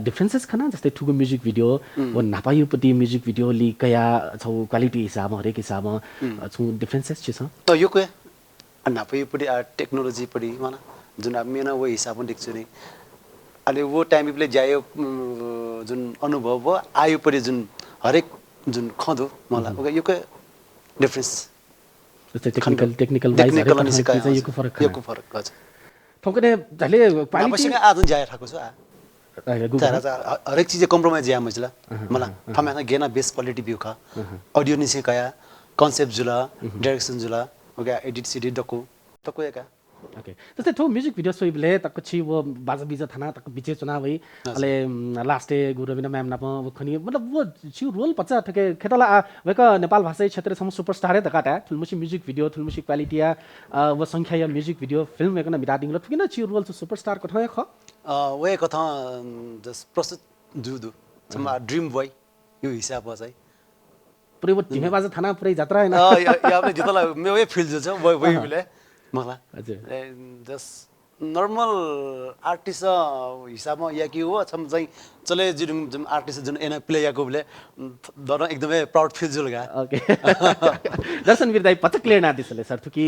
डिफरेंसेस खना जस्तै ठुको म्युजिक भिडियो व नापायुपति म्युजिक भिडियो लि कया छौ क्वालिटी हिसाबमा हरेक हिसाबमा छु डिफरेंसेस छ त योको नापायुपति टेक्नोलोजी पडी माना जुन मेना वो हिसाबमा देख्छु नि अहिले वो टाइम पे जायो जुन अनुभव भयो आयो परि जुन हरेक जुन खदो मलाई योको डिफरेंस टेक्निकल वाइज योको फरक हजुर ठोकने झले क्वालिटी आज जाय ठाको छु हरेक चीज कम्प्रोमाइज या मजला मला थमा गेना बेस्ट क्वालिटी व्यू का ऑडियो नि से कया कन्सेप्ट जुला डाइरेक्सन जुला ओके एडिट सिडी डको तको एका ओके जस्तै ठो म्युजिक भिडियो सोइबले तक छि वो बाजा बिजा थाना तक बिचे चुनाव भई अले लास्टे गुरुबिना मैम नाप खनि मतलब वो छि रोल पचा ठके खेतला वेक नेपाल भाषा क्षेत्र सम सुपरस्टार त काटा थुलमुसी म्युजिक भिडियो थुलमुसी क्वालिटी या वो संख्या या म्युजिक भिडियो फिल्म वेकन बिदादिङ ल ठुकिन छि रोल सुपरस्टार कथा ख वे कथा जस प्रस्तुत जुदु सम ड्रीम बॉय यो हिसाब चाहिँ पुरै वो टिमे बाजा थाना पुरै यात्रा हैन याबले जितला मे वे फिल छ वे मिले मलाई हजुर जस्ट नर्मल आर्टिस्ट हिसाबमा या कि हो छम चाहिँ चले जुन आर्टिस्ट जुन एना प्ले याको बले दर एकदमै प्राउड फिल जुल गा ओके दर्शन वीरदाई पतक लेना दिसले सर थुकी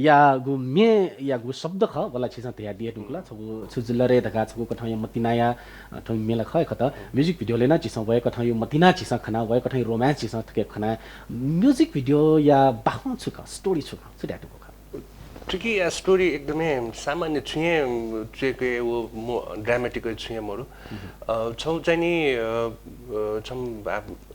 या गु मे या गु शब्द ख वला छिसा तया दिए दुकला छगु छुजुलरे ढका छगु कठा या मतिनाया ठ मेला ख खत म्युजिक भिडियो लेना छिसा भए कठा यो मतिना छिसा खना भए कठा रोमान्स छिसा थके खना म्युजिक भिडियो या बाहु छुका स्टोरी छुका छुड्याटु ट्रिकी स्टोरी एकदमै सामान्य छुके वो ड्रामेटिक छुएमहरु छौ चाहिँ नि छम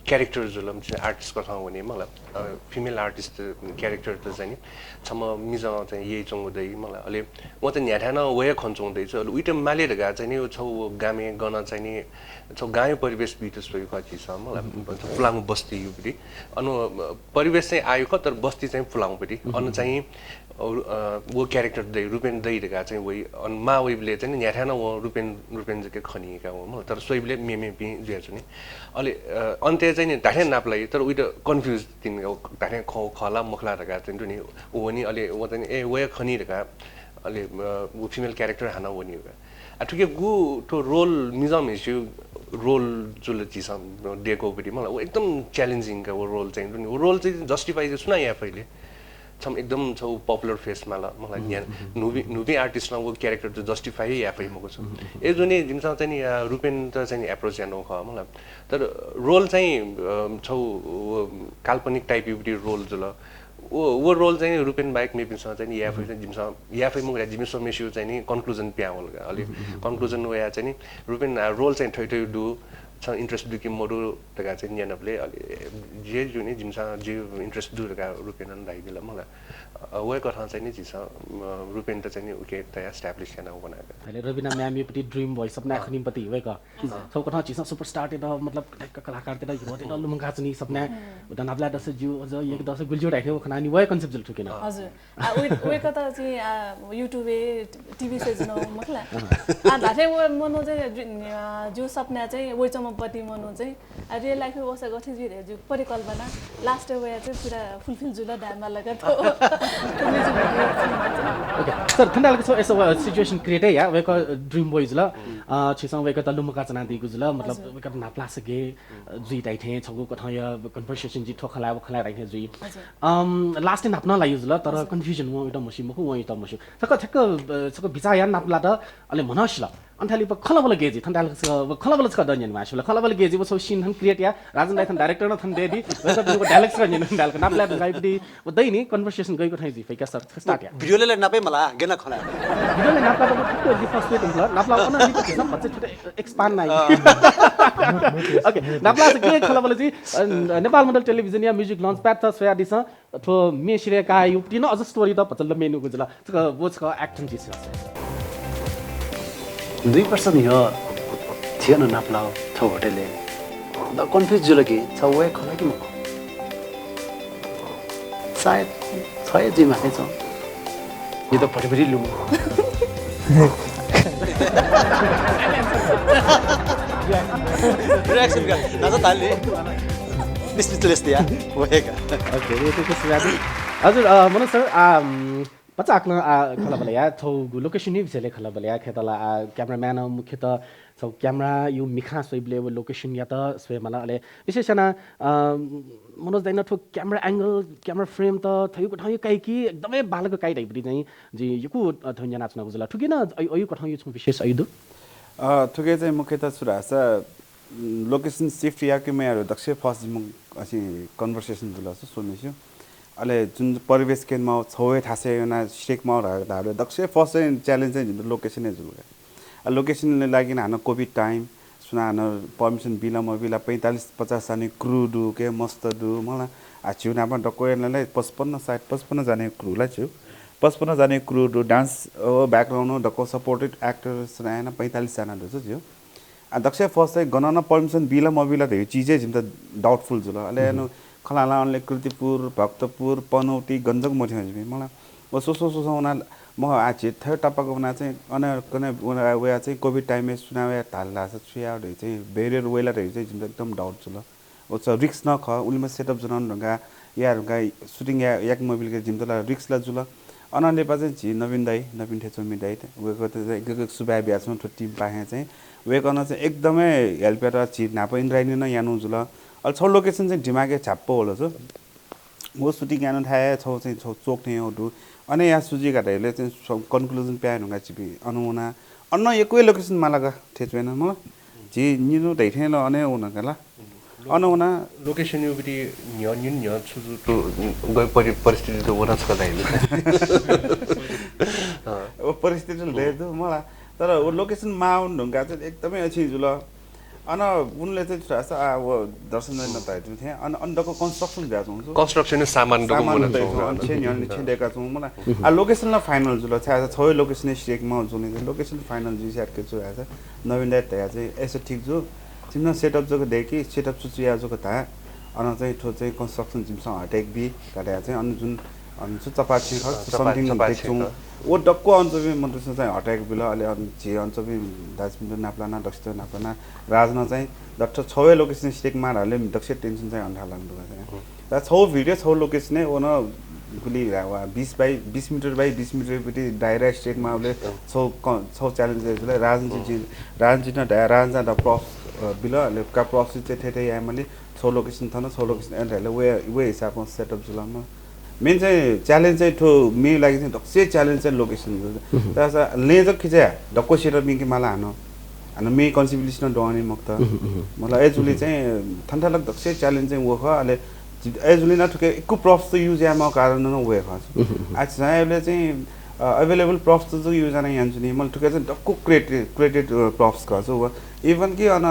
क्यारेक्टर जुलम चाहिँ आर्टिस्ट कथा हुने मलाई फिमेल आर्टिस्ट क्यारेक्टर त चाहिँ छम मिजा चाहिँ यही चंगुदै मलाई अले म त न्याठान वय खन्छौदै छ अले उइटे माले ढगा चाहिँ नि छौ गामे गन चाहिँ नि छौ गायु परिवेश बितस भयो कति छ मलाई फुलाङ बस्ती युपटी अनु परिवेश चाहिँ आयो ख तर बस्ती चाहिँ फुलाङ पटी अनु चाहिँ वो क्यारेक्टर दे रुपेन दैका चाहिँ वही मा वेबले चाहिँ न्याठाना वो रुपेन जके खनिका हो म तर सोइबले मेमे पि जुया नि अलि अन्त्य चाहिँ नि ढाठे नापलाई तर उइट कन्फ्युज तिन ढाठे खला मखला रका चाहिँ नि वो नि अलि वो चाहिँ ए वे खनि रका अलि वो फिमेल क्यारेक्टर हाना वो नि ठुके गु तो रोल निजाम इस्यु रोल जुले चिसा दिएको पनि मलाई वो एकदम च्यालेन्जिङ का वो रोल चाहिँ नि वो रोल चाहिँ जस्टिफाई चाहिँ सुना या पहिले छम एकदम छ पपुलर फेसमा ल मलाई यहाँ नुबी आर्टिस्टमा वो क्यारेक्टर चाहिँ जस्टिफाई या पहिले मको छु ए जुनी जिमसँग चाहिँ नि रुपेन त चाहिँ एप्रोच यानो ख मलाई तर रोल चाहिँ छौ काल्पनिक टाइप युटी रोल जुल वो रोल चाहिँ रुपेन बाइक मेपिनसँग चाहिँ या पहिले जिमसँग या पहिले मको जिम सोमेसियो चाहिँ नि कन्क्लुजन प्यावल अलि कन्क्लुजन वया चाहिँ नि रुपेन रोल चाहिँ ठै डु छ इन्ट्रेस्ट दुकी मरु तका चाहिँ न्यानपले अलि जे जुनी जिमसँग जे इन्ट्रेस्ट दु तका रुपेन लागिदिला मलाई वे कथा चाहिँ नि जिस रुपेन त चाहिँ नि उके तया एस्टाब्लिश kana हो बनाएको अहिले रविना म्याम यो पति ड्रीम भइस सपना खनि पति वे का सब कथा जिस सुपरस्टार ते मतलब कलाकार ते हिरो ते लुमगा चाहिँ सपना उदा नाबला दस जु अझ एक दस गुलजो राख्यो खना नि वे कन्सेप्ट जल ठुकेन हजुर वे कथा चाहिँ युट्युब टिभी सेजन मखला धाथे मनो चाहिँ जो सपना चाहिँ वे चमपति मनो चाहिँ रियल लाइफ में वसा गथे जी जो परिकल्पना लास्ट वे चाहिँ पुरा फुलफिल जुला डामा लगा तो ओके सर थन्डालको छ यसो सिचुएसन क्रिएट है या वेको ड्रीम बोइज ल छिसङ वेको त लुमका चना दिगु जुल मतलब वेको नाप्ला सके जुइ टाइथे छगु कथा या कन्भर्सेसन जी ठोखला खला राखे जुइ लास्ट टाइम नाप्न लायो जुल तर कन्फ्युजन म एउटा मसी मखु व एउटा मसी छक बिचा या नाप्ला त अले मनस ल अन्थाली प खलबल गेजी थन्डालको खलबल छ दन्यन मासुले खलबल गेजी वो सीन हन क्रिएट या राजन दाइ थन डाइरेक्टर न थन देदी वेको बिको डायलॉग्स गन्यन थन्डालको नाप्ला गाइपति वदै नि कन्भर्सेसन गएको ठाइ जी फैका सर स्टार्ट या भिडियोले नापे मला गेना खला भिडियोले नाप्ला त ठिक हो फर्स्ट वेट हुन्छ नाप्ला अन अलिक छ भन्छ छुटे एक्सपान्ड नाइ ओके नाप्ला से के खलबल जी नेपाल मण्डल टेलिभिजन या म्युजिक लन्च प्याड त सोया दिस थो मेसिरे का युक्ति न अझ स्टोरी त भचल मेनु गुजला वो छ एक्टिङ जी छ 2% यो थिएन नाप्ला छ होटलले द कन्फ्युज जुल कि छ वे खला कि म सायद छ जी माथि छ यो त फटिफटी लुम रिएक्सन का नाचा तालले निस्पिचलेस दिया वेका ओके यो त कसरी हजुर मनोज सर पचाक्न खलबल या थौ लोकेसन नि विषयले खलबल या खेतला क्यामेराम्यान मुख्यतः छौ क्यामेरा यो मिखा सोइबले वो लोकेसन या त सोय मला अले विशेषना मनोज दाइन ठो क्यामेरा एंगल क्यामेरा फ्रेम त थयो कठा यो काई कि एकदमै बालको काई टाइपरि चाहिँ जी यको थन्या नाच्न गुजला ठुकिन अयु कठा यो छु विशेष अयु ठुके चाहिँ मुख्यतः सुरासा लोकेसन शिफ्ट या कि मेरो दक्ष फर्स्ट म असि कन्भर्सेसन जुला सोमेछु अले जुन परिवेश केनमा छौए ठासे ना शेकमा रहदा दक्ष फर्स्ट च्यालेन्ज चाहिँ लोकेसन जुल लोकेसन लागि हान कोभिड टाइम सुना पर्मिसन बिला म बिला 45-50 जाने क्रू दु के मस्त दु मलाई आछु नामा डकोयनलाई 55 सायद 55 जाने क्रूलाई छु 55 जाने क्रू दु डान्स ब्याकग्राउन्ड डको सपोर्टेड एक्टर्स रहेन 45 जना दु जो दक्ष फर्स्ट चाहिँ गणना पर्मिसन बिला म बिला त्यो चीजै जिम त डाउटफुल जुल अले खलाला अनले कृतिपुर भक्तपुर पनौती गञ्जक मथि मलाई ओ सोसो उना म आज थर्ड टपको बना चाहिँ अन कने वे चाहिँ कोभिड टाइम में सुनावे ताल्ला छ छुया चाहिँ बेरियर वेला चाहिँ एकदम डाउट छ ल ओ छ रिस्क न ख उलमा सेटअप जन ढंगा यारगा शूटिङ या एक मोबाइल के जिमतला रिस्क ला जुल अनले पा चाहिँ नवीन ठेचोमी दाइ वेको त एक सुबा ब्याचमा ठो टिम पाए चाहिँ वेकन चाहिँ एकदमै हेल्पर छि नाप इन्द्रायनी न यानु जुल अल छ लोकेसन चाहिँ दिमागे छाप्पो होला छ वो शूटिङ यानु थाए छौ चाहिँ छौ चोक ने हो अनि यहाँ सुजी गाडीले चाहिँ कन्क्लुजन प्यान हुँगा चिपी अनुना अन्न एकै लोकेसन मालागा ठेचवेन म जी निनो दैथेन अने उनका ला अनुना लोकेसन युबिटी न्य छुजु तो गइ परिस्थिति त वरास कदाइले ओ परिस्थिति ले दु मलाई तर ओ लोकेसन माउन्ट ढुङ्गा चाहिँ एकदमै अछि जुल अन उनले चाहिँ थाहा वो दर्शन न ताइदिनु थिए अन अन्डको कन्स्ट्रक्सन भ्या हुन्छ कन्स्ट्रक्सन सामान छेडेका छौँ मलाई आ लोकेसनलाई फाइनल जुल छ छ लोकेसन स्टेकमा जुने लोकेसन फाइनल जी सेट के छु आज नवीन दाइ तया चाहिँ यसो ठीक जो तिम्रो सेटअप जको देखि सेटअप सुचिया जको ता अन चाहिँ ठो चाहिँ कन्स्ट्रक्सन जिमसँग अट्याक बी काटे चाहिँ अनि जुन अनि चपाची समथिङ देख्छौँ ओ डक्को अञ्चबी मन्त्र चाहिँ हटाएको बेला अहिले जे अञ्चबी दार्जिलिङ नाप्लाना दक्षिण नाप्लाना राजमा चाहिँ डक्टर छवे लोकेसन स्टेक मारहरूले दक्ष टेन्सन चाहिँ अन्ठा लाग्दो चाहिँ छौ भिडियो छौ लोकेसन नै ओन गुली 20 मिटर बाई 20 मिटरपट्टि दायरा स्टेकमा उसले छौ च्यालेन्जेसलाई राजनीति न राजा द प्रफ बिला का प्रफ चाहिँ ठेठै आमाले छौ लोकेसन थन छौ लोकेसन एन्डहरूले वे हिसाबमा सेटअप जुलामा मेन चाहिँ च्यालेन्ज चाहिँ ठो मे लागि चाहिँ डक्से च्यालेन्ज चाहिँ लोकेसन तर ले चाहिँ खिचा डक्को सेटअप मिकी मला हानो मे कन्सिबिलिसन डोनी मक्ता मलाई एजुली चाहिँ थन्थालक डक्से च्यालेन्ज चाहिँ वख अहिले एजुली न ठुके एकु प्रफ त युज यामा कारण न वे खस आज चाहिँ चाहिँ अवेलेबल प्रफ्स त युज गर्न यान्छु नि मलाई ठुके चाहिँ डक्को क्रिएटेड प्रफ्स खस व इभन कि अन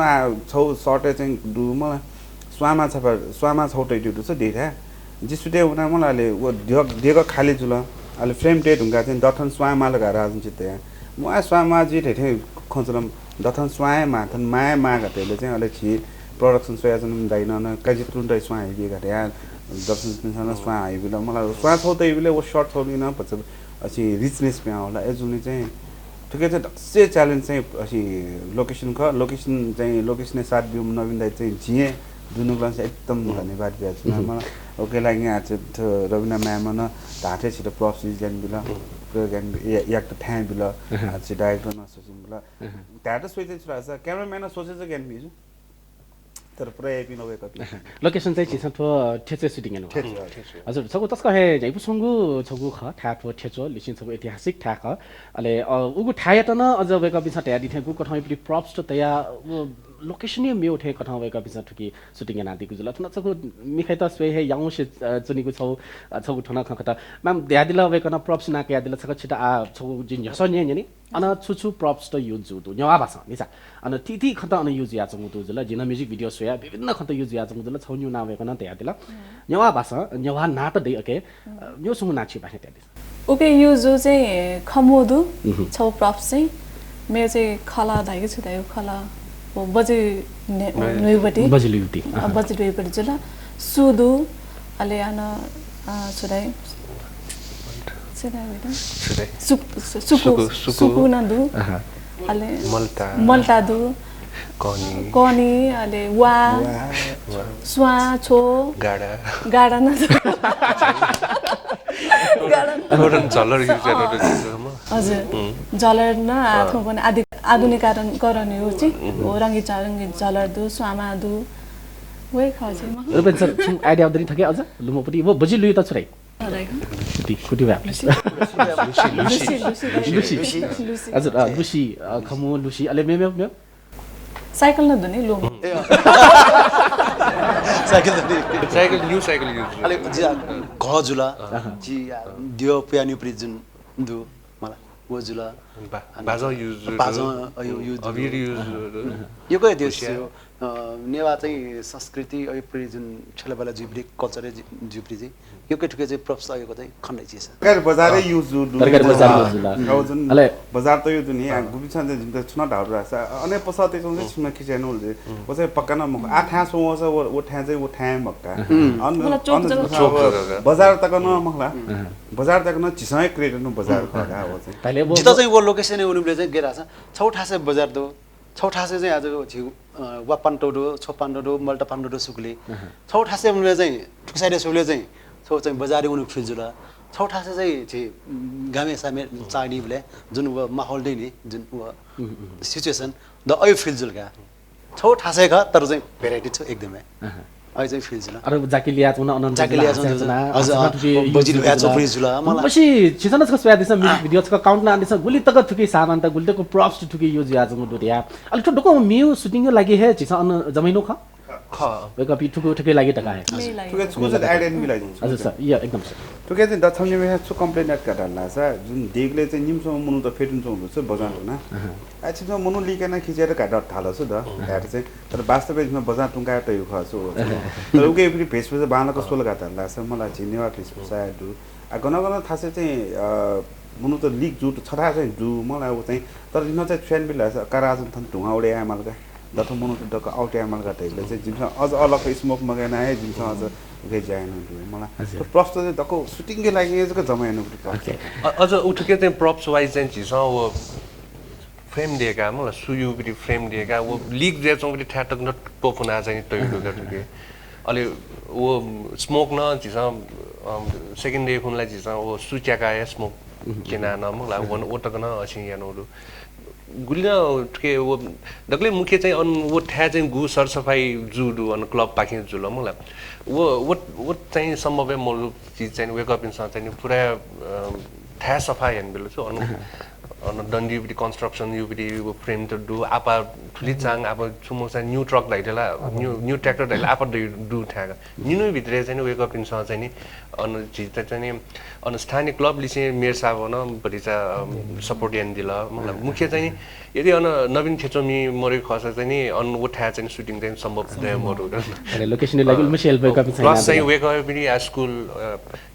छौ सर्टे चाहिँ डु मलाई स्वामा छौटै डु छ डेटा जिसुटे उना मलाई वो दिएको खाली जुल अहिले फ्रेम टेट हुँगा चाहिँ दथन स्वामा लगा राजनीति त्यहाँ म स्वामा जी ठेठे खोजलम दथन स्वाए माथन माया मागहरूले चाहिँ अहिले छि प्रोडक्सन सोयाजन दाइन न काजी तुन्दै स्वा हेबी गरे या दर्शन स्वा हेबी मलाई स्वा छौ त हेबीले वो सर्ट छौ न पछि असि रिचनेस पे होला एजुनी चाहिँ ठिकै छ से च्यालेन्ज चाहिँ असि लोकेसन चाहिँ लोकेसन साथ बिउ नवीन दाइ चाहिँ जिए दुनु क्लास एकदम धन्यवाद दिएको छु मलाई ओके लागि आज रविना म्याम न ढाटे छिटो प्रोसेस ज्ञान बिला प्रोग्राम याक त ठ्यां बिला आज डाइरेक्टर न सोचिम बिला ढाटे सोचे छु आज क्यामेराम्यान सोचे छ ज्ञान बिजु तर पुरै एपी नभए कति लोकेसन चाहिँ छिसन थो ठेचे सुटिङ हेर्नु हजुर छगु तस्का हे जैपु संगु छगु ख ठाठो ठेचो लिसिन छगु ऐतिहासिक ठाक अले उगु ठाया त न अझ वेका बिसा तया दिथे गु कठै पनि प्रॉप्स त तया लोकेसन मे उठे कठा वेका बिसा ठुकी सुटिङ नादी गुजुला थन छगु मिखै त स्वे हे याउ से चुनिगु छगु ठना खखता माम द्यादिला वेका न प्रॉप्स ना क्यादिला छक छिटा आ छगु जिन यस नि अन छुछु प्रॉप्स त युज जुदु न्यावा भाषा निसा अन तिति खत अन युज या चंगु जुला जिन म्युजिक भिडियो सोया विभिन्न खत युज या चंगु जुला छौन्यु ना वेका न त्यादिला न्यावा भाषा न्यावा ना त दे ओके यो सुंगु नाछि भाषा त्यादिस ओके युज चाहिँ खमोदु छौ प्रॉप्स चाहिँ मेरो चाहिँ खला धाइको छु दाइ खला बजे नुइबटी बजे नुइबटी जुला सुदु अले आना छुदाइ सुकु नदु अले मल्टा दु कनी अले वा स्वा छो गाडा न झलर हजुर झलर न आथो पनि आधुनिकरण हो चाहिँ हो रंगी झलर दु स्वामा दु वे खजे म रुपन सर छुम आइडिया आउँदै थके अझ लुमपटी वो बजि लुइ त छुरै कुटी भ्याप हजुर लुसी खमु लुसी अले मे साइकल न धुने लो साइकल युज अले घ जुला जी दियो प्यानी प्रिजन दु मला वो जुला बाजा युज अबिर युज यो के देश नेवा चाहिँ संस्कृति अहि जुन छलबला जिब्री कल्चर जिब्री चाहिँ यो के ठुके चाहिँ प्रप्स आएको चाहिँ खण्डै छ सरकार बजारै युज सरकार बजार जुला अले बजार त यो दुनिया गुबी छ जिम त छुना ढाउ राछ अने पसाते चाहिँ छुना खिचेन उले वो चाहिँ पक्का न आ ठा सो वो ठा चाहिँ वो ठा मक्का अन बजार तक न मखला बजार तक न चिसै क्रिएट न बजार खगा हो चाहिँ तले वो जित चाहिँ वो लोकेसन उनीले चाहिँ गेरा छ छौठासे बजार दो छौठासे चाहिँ आज छिउ वापन्टोडो छोपान्डोडो मल्टापान्डोडो सुकले छौठासे उनीले चाहिँ ठुसाइले सुकले चाहिँ छौ चाहिँ बजारी उनी फिल्जुला छौठासे चाहिँ छि गामे सामे चाइनी बले जुन माहौल दै नि जुन सिचुएसन द अय फिल्जुलका छौठासे का तर चाहिँ भेराइटी छ एकदमै अय चाहिँ फिल्जुला अरु जाकी लिया छुना अनन जाकी लिया छुना हजुर बजी लिया छ फिल्जुला मलाई पछि छिसन छ स्वा दिस म्युजिक भिडियो छ काउन्ट ना दिस गुली तक ठुकी सामान त गुली तक प्रॉप्स ठुकी युज या जंगु दोरिया अलि ठोडको म्यु शूटिङ लागि हे छिस अन जमिनो ख वेक अप ठुको ठुकै लागि टका है ठुके छुको चाहिँ आइडेन मिलाइ दिन्छ हजुर सर या एकदम सर ठुके चाहिँ दछमले मे छु कम्प्लेन एट काटला छ जुन देगले चाहिँ निमसो मुनु त फेटिन्छ हुन्छ बजार हुन आछिस मुनु लिकेन खिचेर काट थालो छ द हेर चाहिँ तर वास्तवमा बजार टुंगा त यो खसो तर उके पनि भेसभेस बानको सोल काटला छ मलाई चिनेवा क्लिस सायद आ गन थासे चाहिँ मुनु त लिक जुट छडा चाहिँ दु मलाई उ चाहिँ तर दिन चाहिँ ट्रेन बिल छ कराजन थन ढुंगा उडे आमलका दथ मुनु त डक आउट आमलका तैले चाहिँ जिमसा अझ अलग स्मोक मगेन है जिमसा अझ उके जाएन मलाई प्रप्स चाहिँ दको सुटिङकै लागि चाहिँ जम्मा हेर्नु पर्छ अझ उठके चाहिँ प्रप्स वाइज चाहिँ झिसँग वो फ्रेम दिएका मलाई सुयुबिरी फ्रेम दिएका वो लिक जे चौकरी ठ्याटक न टोफुना चाहिँ तैलो गर्थे अलि वो स्मोक न झिसँग सेकेन्ड डे खुनलाई झिसँग वो सुच्याका या स्मोक केना न मलाई वन ओटक न अछि यानोलु गुलिना के वो दगले मुख्य चाहिँ अन वो ठ्या चाहिँ गु सरसफाई जुडु अन क्लब पाखिन जुल मलाई वो चाहिँ सम्भव मोल चीज चाहिँ वेक अप इन्सान चाहिँ पुरा ठ्या सफाई हेर्नु बेला छु अन डन्डी युबिडी कन्स्ट्रक्सन युबिडी वो फ्रेम त डु आपा ठुली चाङ अब सुमो चाहिँ न्यू ट्रक दैला न्यू ट्र्याक्टर दैला आपा डु ठ्यागा निनु भित्र चाहिँ वेक अप इन्सान चाहिँ नि अन चीज चाहिँ अन स्थानीय क्लब लिसे मेयर साहब न बढीचा सपोर्ट यान दिला मलाई मुख्य चाहिँ यदि अन नवीन खेचोमी मरे खस चाहिँ नि अन वो ठ्या चाहिँ सुटिङ चाहिँ सम्भव हुँदैन मरु लोकेसन लागि Uloom sale wake up plus चाहिँ वेक अप पनि आ स्कुल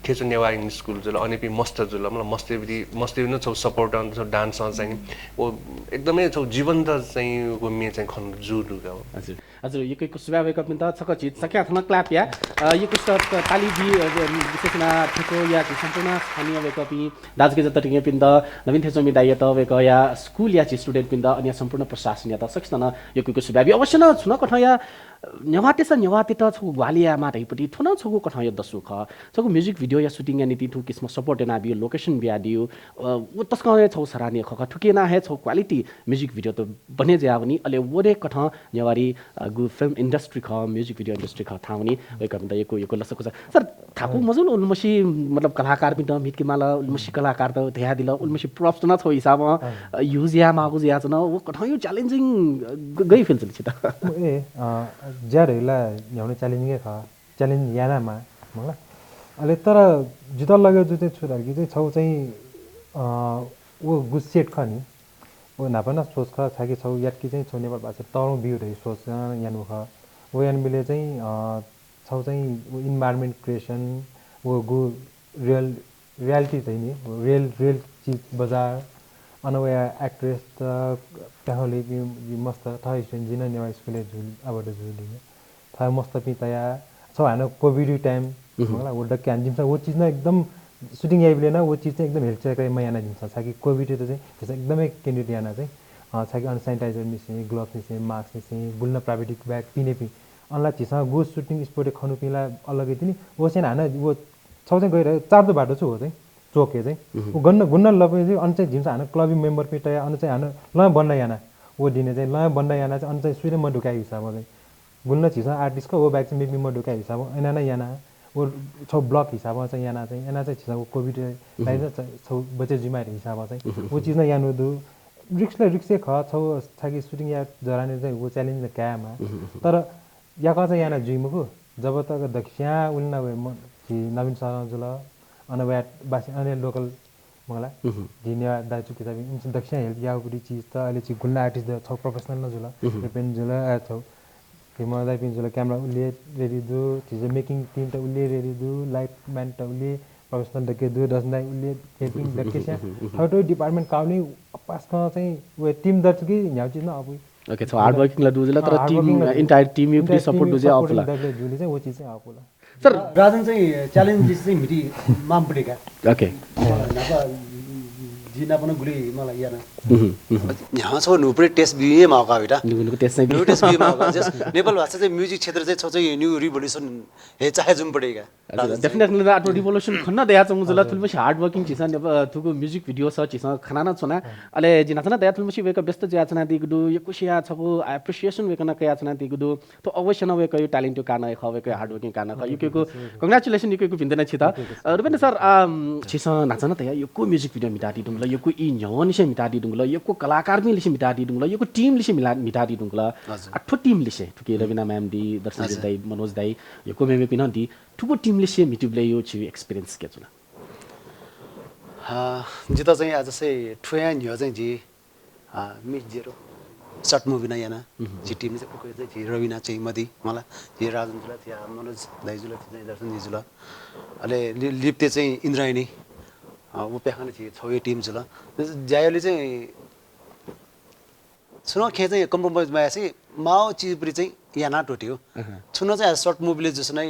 खेचो नेवारिङ स्कुल जुल अनि पनि मस्त जुल मलाई मस्ते न छ सपोर्ट अन छ डान्स चाहिँ वो एकदमै छ जीवन्त चाहिँ वो मे चाहिँ खन जुडु गाउ हजुर हजुर यो को सुबह वेक अप त छक चीज सके थन क्ल्याप या यो को ताली जी विशेषमा ठेको या सम्पूर्ण स्थानीय वेक अप दाजके जत टिके पिन्द नवीन थेचोमी दाइ त वेक या स्कुल या स्टुडेन्ट पिन्द अनि सम्पूर्ण प्रशासन या त सक्सन यो को सुबह अवश्य न छुन कठ या न्यवाते त छगु ग्वालिया माटैपट्टि थुन छगु कठ या दसु ख छगु म्युजिक भिडियो या शूटिङ या नीति ठु किस्म सपोर्ट ना बियो लोकेशन बिया दियो वो तस्क छौ सराहनीय खख ठुकेना है छौ क्वालिटी म्युजिक भिडियो त बने जा पनि अले वरे कठ न्यवारी गु फिल्म इन्डस्ट्री ख म्युजिक भिडियो इन्डस्ट्री ख थाउनी वेक अप त यो लसको सर थापु मजुल उल्मसी मतलब कलाकार पनि त मिटकी माला उल्मसी कलाकार त त्यहाँ दिला उल्मसी प्रप्स न छौ हिसाब युज या मागु या न वो कठ यो च्यालेन्जिङ गई फिल्म छ त ए ज्यारहरुला ल्याउने च्यालेन्जिङै ख च्यालेन्ज यानामा मलाई अहिले तर जितल लाग्यो जो चाहिँ छुराकी चाहिँ छौ चाहिँ वो गुसेट ख नि वो नापना सोच ख छाकी छौ यातकी चाहिँ छौ नेपाल भाषा तरौ बिउ रही सोच यानु ख वो यान मिले चाहिँ छौ चाहिँ इन्भाइरोमेन्ट क्रिएसन वो गु रियालिटी चाहिँ नि रियल चीज बजार अनवया एक्ट्रेस त त्याहले मस्त थाहा स्टुडेन्ट जिन नेवा स्कुलले झुल अब झुल था मस्त पि तया छ हानो कोभिड टाइम मलाई वो डक्के हान्दिन्छ वो चीज न एकदम शूटिङ आइबले न वो चीज चाहिँ एकदम हेल्थ चेक मयाना दिन्छ छाकी कोभिड त चाहिँ त्यसै एकदमै केन्डिडेट याना चाहिँ छाकी अन सैनिटाइजर मिसे ग्लोभ्स मिसे मास्क मिसे बुल्न प्राइवेटिक ब्याग पिने पि अनला चिसा गो शूटिङ स्पोर्ट खनु पिला अलगै तिनी वो चाहिँ हाना वो छ चाहिँ गइरा चार्दो बाटो छु हो चाहिँ चोके चाहिँ उ गुन्न लपे चाहिँ अन चाहिँ जिम्स हाना क्लबी मेम्बर पिटाया अन चाहिँ हाना ल बन्न याना वो दिने चाहिँ ल बन्न याना चाहिँ अन चाहिँ सुइले म ढुकाइ हिसाबमा चाहिँ गुन्न छिसा आर्टिस्टको वो ब्याग चाहिँ मेबी म ढुकाइ हिसाबमा एना नै याना वो छौ ब्लक हिसाबमा चाहिँ याना चाहिँ छिसा कोभिड लाइन छौ बचे जिमाएर हिसाबमा चाहिँ वो चीज न यानु दु रिक्सले ख छौ छाकी शूटिङ या जराने चाहिँ वो च्यालेन्ज क्यामा तर या का चाहिँ याना जुइमुको जब तक दक्षिणा उल्ना म नवीन सरजुल अनवया बासी अन्य लोकल मलाई दिने दाजु किताबी दक्षिण हेल्प याउरी चीज त अहिले चाहिँ गुल्ला आर्टिस्ट छ प्रोफेसनल न जुल पेन जुल छौ कि मलाई पिन जुल क्यामेरा उले रेडी दु चीज मेकिङ टिम त उले रेडी दु लाइट म्यान त उले प्रोफेसनल दके दु दसलाई उले हेल्पिङ दकेसा हाउ टु डिपार्टमेन्ट काउनी पास का चाहिँ वे टिम दर्च कि न्याउ चीज न अब ओके सो हार्ड वर्किङ ला दुजला तर टिम इन्टायर टिम यु सपोर्ट दुजे आफुला जुले चाहिँ वो चीज चाहिँ आफुला सर राजन चाहिँ च्यालेन्जेस चाहिँ मिटी मामपडेका ओके जिना पनि गुली मलाई याना यहाँ छ नुपुरे टेस्ट बिए मौका बेटा नुको टेस्ट चाहिँ न्यू टेस्ट बिए मौका जस नेपाल भाषा चाहिँ म्युजिक क्षेत्र चाहिँ छ चाहिँ न्यू रिभोल्युसन हे चाहे जुम पडेगा डेफिनेटली आटो रिभोल्युसन खन्न दया छ मुजला थुलमसी हार्ड वर्किङ छिसा थुको म्युजिक भिडियो छ छिसा खाना न छना अले जिना छना दया थुलमसी वेक व्यस्त ज्या छना दिगदु यकुसिया छको एप्रिसिएसन वेकन कया छना दिगदु तो अवश्य न वेक यो ट्यालेन्ट काना खवेक हार्ड वर्किङ काना ख युकेको कंग्रेचुलेसन युकेको भिन्दैन छिता रुबेन सर छिसा नाचन त यो को म्युजिक भिडियो मिटाटी दुमला यो को इ न्यौनी से मिटाटी दुंगला यो को कलाकार भी लिसे मिटाटी दुंगला यो को टीम लिसे मिटाटी दुंगला अठो टीम लिसे ठुके रविना मैम दी दर्शन दाई मनोज दाई यो को मेमे पिन दी ठुको टीम लिसे मिटुबले यो छि एक्सपीरियंस के छुना जिता चाहिँ आज चाहिँ ठुया न्यो चाहिँ जी मिस जेरो शर्ट मुभी न याना जी टीम चाहिँ को चाहिँ रविना चाहिँ मदी मला जी राजन जुला थिया मनोज दाई जुला थिया दर्शन दी जुला अले लिप्ते चाहिँ इन्द्रायणी वो पेखाने थिए छौए टीम जुल जायले चाहिँ सुनो खे चाहिँ कम्प्रोमाइज मा चाहिँ माओ चीज परि चाहिँ याना टोट्यो छुन चाहिँ सर्ट मुभीले जस नै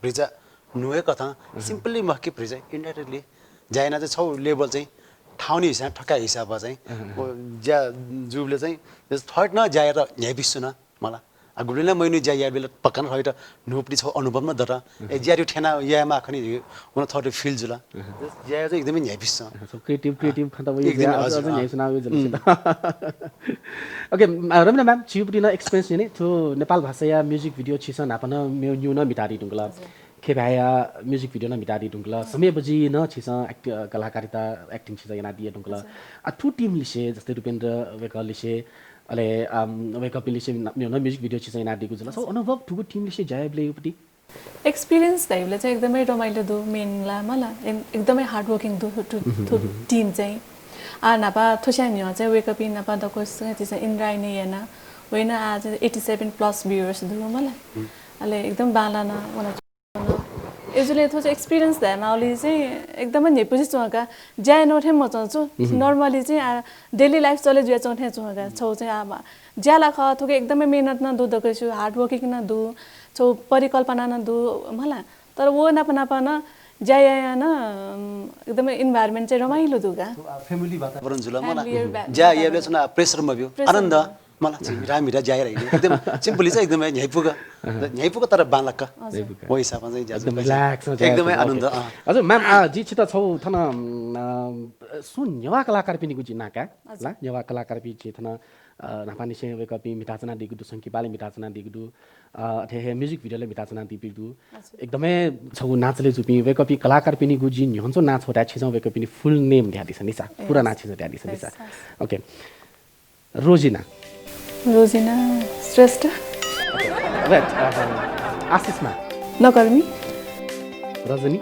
ब्रिजा नुए कथा सिम्पली मक्की ब्रिजा इन्डाइरेक्टली जाएन चाहिँ छौ लेभल चाहिँ ठाउँनी हिसाब ठक्का हिसाबमा चाहिँ ज्या जुबले चाहिँ थर्ड न जाएर न्यायबिस्छु न मलाई गुडीलाई मैनु ज्या या बेला पक्का न थर्ड नुपडी छौ अनुभव न दर ए ज्यारि ठेना यामा खनि उन थर्ड फिल जुला ज्या चाहिँ एकदमै न्यायबिस्छ क्रिएटिभ खन्त भयो अझ न्यायसना यो जले ओके रमिना म्याम चिउपडी न एक्सपीरियन्स ने थो नेपाल भाषा या म्युजिक भिडियो छिसन नापन म्यु न्यु न मिटारी ढुङ्गला खेभाया म्युजिक भिडियो न मिटारी ढुङ्गला समय बजी न छिस कलाकारिता एक्टिङ छिस yana दिए ढुङ्गला अथु टिम लिसे जस्तै रुपेन्द्र वेकल लिसे अले वेकअप लिसे म्यु न म्युजिक भिडियो छिस yana दिगु जला सो अनुभव ठुगु टिम लिसे जायबले उपटी एक्सपिरियन्स दाइले चाहिँ एकदमै रमाइलो दु मेनला मलाई एकदमै हार्ड वर्किङ दु टिम चाहिँ नापा थोस्यान्यो चाहिँ वेकअप इन नापा दको चाहिँ इन्ड्राइने याना होइन आज 87 प्लस भ्युअर्स दु मलाई अले एकदम बालाना मलाई यसले थोच एक्सपिरियन्स ध्यान अलि चाहिँ एकदमै नेपछि चुका ज्या नोठे म चाहन्छु नर्मली चाहिँ डेली लाइफ चले जुया चौथे चुका छौ चाहिँ अब ज्याला ख थोके एकदमै मेहनत न दु दकैछु हार्ड वर्किङ न दु छौ परिकल्पना न दु मलाई तर वो नापन ज्या न एकदमै इन्भाइरोमेन्ट चाहिँ रमाइलो दुगा फ्यामिली वातावरण जुल मलाई ज्या याले छ प्रेसर म बियो आनन्द मलाई चाहिँ रामिरा ज्याएर एकदम सिम्पली चाहिँ एकदमै न्याइपुग तर बालक हो हिसाबमा चाहिँ एकदम रिल्याक्स एकदमै आनन्द हजुर म्याम जी छित छौ थन सुन नेवा कलाकार पनि गुजी नाका ला नेवा कलाकार पनि छि थन नापानी से वेकपी मिठाचना दिगुदु संकिपाले मिठाचना दिगुदु अथे म्युजिक भिडियोले मिठाचना दिपिदु एकदमै छौ नाचले जुपी वेकपी कलाकार पनि गुजी न्हन्छो नाच होटा छिसौ वेकपी फुल नेम ध्यादिस निसा पुरा नाच छिसौ ध्यादिस निसा ओके रोजिना श्रेष्ठ वेट आशिषमा नकर्मी रजनी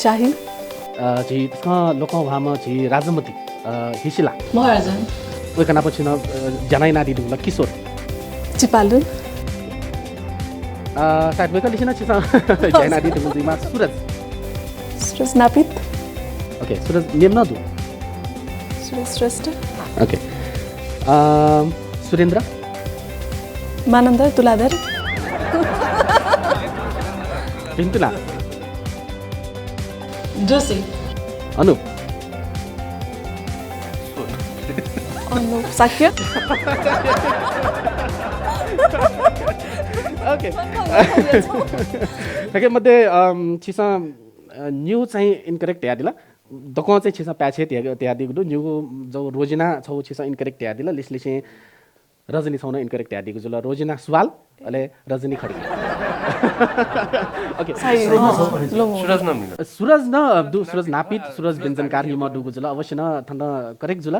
शाही जी लोकौँ भामा जी राजमती हिसिला महाराजन उका नापछि न जनाई नादी दुला किशोर चिपालु साइड वेका लिसिना छिसा जनाई नादी दुला सूरज नापित ओके सूरज नेम न दु सूरज श्रेष्ठ ओके सुरेन्द्र मानन्द तुलाधर पिन्तुला जोशी अनुप साक्य ओके ओके मध्ये छिसा न्यू चाहिँ इनकरेक्ट यादिला दको चाहिँ छिसा प्याछे त्या दिगु न्यू जो रोजिना छौ छिसा इनकरेक्ट यादिला लिसले रजनी छौन इनकरेक्ट यादिगु जुल रोजिना सुवाल अले रजनी खडी ओके सूरज न दु सूरज नापित सूरज व्यञ्जनकार हिम दुगु जुल अवश्य न थन करेक्ट जुल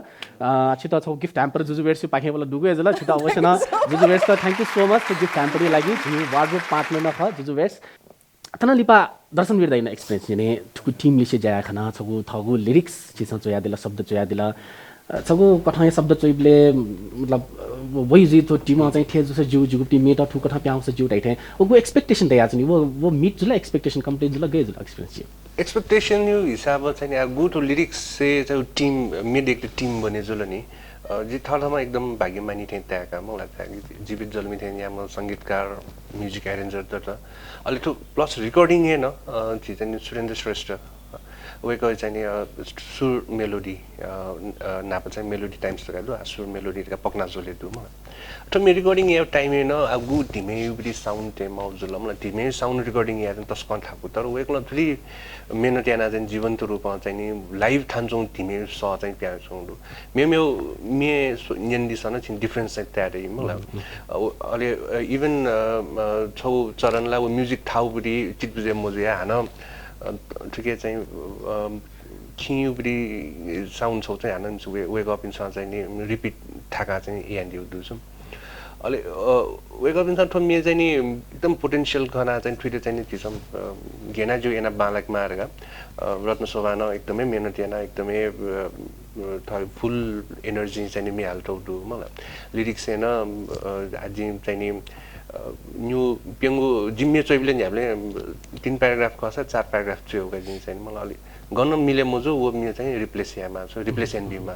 छित छौ गिफ्ट ह्याम्पर जुजु वेर्स पाखे बला दुगु जुल छित अवश्य न Juju wears thank you so much gift hamper लागि जि वार्डरोब पार्टनर न ख जुजु वेर्स तन लिपा दर्शन बिर्दैन एक्सपीरियन्स ने ठुकु टिम लिसे जाया खाना छगु थगु लिरिक्स छिस चोया दिला शब्द चोया दिला छगु कठा शब्द चोइबले मतलब वही जी तो टीम चाहिँ थे जसो जिउ जिउ टिम मेटा ठु कठा प्याउँछ जिउ दैथे ओको एक्सपेक्टेसन दया छ नि वो मिट जुला एक्सपेक्टेसन कम्प्लिट जुला गए जुला एक्सपीरियन्स एक्सपेक्टेसन यो हिसाब चाहिँ आ गो टु लिरिक्स से चाहिँ टिम मिड एक टिम बने जुल नि जी थरमा एकदम भाग्यमानी थिए त्यहाँका मलाई चाहिँ जीवित जन्मी थिए यहाँ संगीतकार म्युजिक एरेन्जर त अलि ठु प्लस रिकर्डिङ हैन चाहिँ सुरेन्द्र श्रेष्ठ वेको चाहिँ सुर मेलोडी नाप चाहिँ मेलोडी टाइम्स तकादु सुर मेलोडी का पक्ना जोले दु म त मे रिकर्डिङ या टाइम हैन अब गु धिमे उबरी साउन्ड ते मौजुल मलाई धिमे साउन्ड रिकर्डिङ या तस कन थाकु तर वेकला थ्री मेहनत याना चाहिँ जीवन्त रूपमा चाहिँ नि लाइभ थान्छौं धिमे स चाहिँ प्या छौं मे न्यन्दी सन चाहिँ डिफरेन्स चाहिँ त्यारे मलाई अलि इभन छौ चरणला वो म्युजिक थाउबडी चितबुजे मजुया हान ठिकै चाहिँ खिउबडी साउन्ड छौ चाहिँ हान वेक अप इन चाहिँ नि रिपिट थाका चाहिँ यान्डी दुछौं अलि वेक अप इन थो मे चाहिँ नि एकदम पोटेन्शियल खना चाहिँ ट्विटर चाहिँ नि थिसम गेना जो एना बालक मारेगा रत्न शोभान एकदमै मेहनत याना एकदमै फुल एनर्जी चाहिँ नि मे हाल्टौ दु मलाई लिरिक्स हैन आज चाहिँ नि न्यू पेंगु जिम्मे चोइबले हामीले 3 प्याराग्राफ खस 4 प्याराग्राफ थियो गजिन चाहिँ मलाई अलि गर्न मिले मजो वो मे चाहिँ रिप्लेस यामा छ रिप्लेस एन्ड बीमा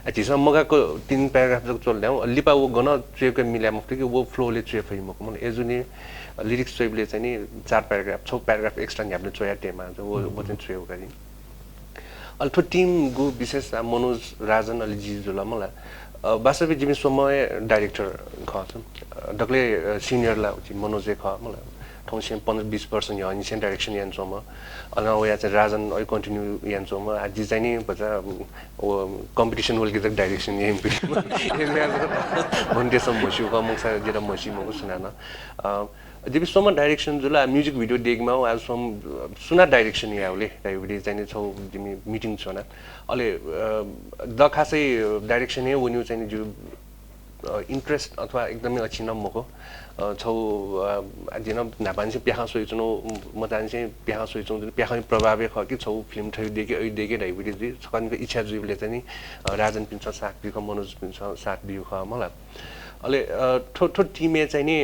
अझिसम मगाको 3 प्याराग्राफ जक चल्ल्याउ लिपा वो गन चेक मिल्या मफ्ति कि वो फ्लोले चेक फै मको मलाई एजुनी लिरिक्स चोइबले चाहिँ नि 4 प्याराग्राफ 6 प्याराग्राफ एक्स्ट्रा न्याप्ने चोया टेमा वो चाहिँ चोयो गरी अलि थो टिमको विशेष मनोज राजन अलि जिजुला मलाई वास्तविक जिमी समय डाइरेक्टर ख डक्ले सिनियर ला मनोज ख मलाई ठाउँसिम 15-20 वर्ष यहाँ इन्सियन डाइरेक्सन यान्छौँ अलि या चाहिँ राजन अहिले कन्टिन्यू यान्छौँ आज चाहिँ नि बजा कम्पिटिसन वेल गिर डाइरेक्सन यही भन्टेसम्म मस्यु कमसा जेरा मसी मको सुनान जब सोमा डाइरेक्सन जुला म्युजिक भिडियो देखमा आज सोम सुना डाइरेक्सन याउले डाइभिडी चाहिँ छौ जिमी मिटिङ छ न अलि द खासै डाइरेक्सन हे वन्यु चाहिँ जो इन्ट्रेस्ट अथवा एकदमै अछिन मको छौ जिन नापान चाहिँ प्याहा सोइचनो म चाहिँ प्याहा सोइचौ प्याहा प्रभावै ख कि छौ फिल्म ठै देखे अइ देखे डाइभिडी जी छकनको इच्छा जुइले चाहिँ राजन पिन्छ साथ बिख मनोज पिन्छ साथ बिख मलाई अलि ठो टिमे चाहिँ नि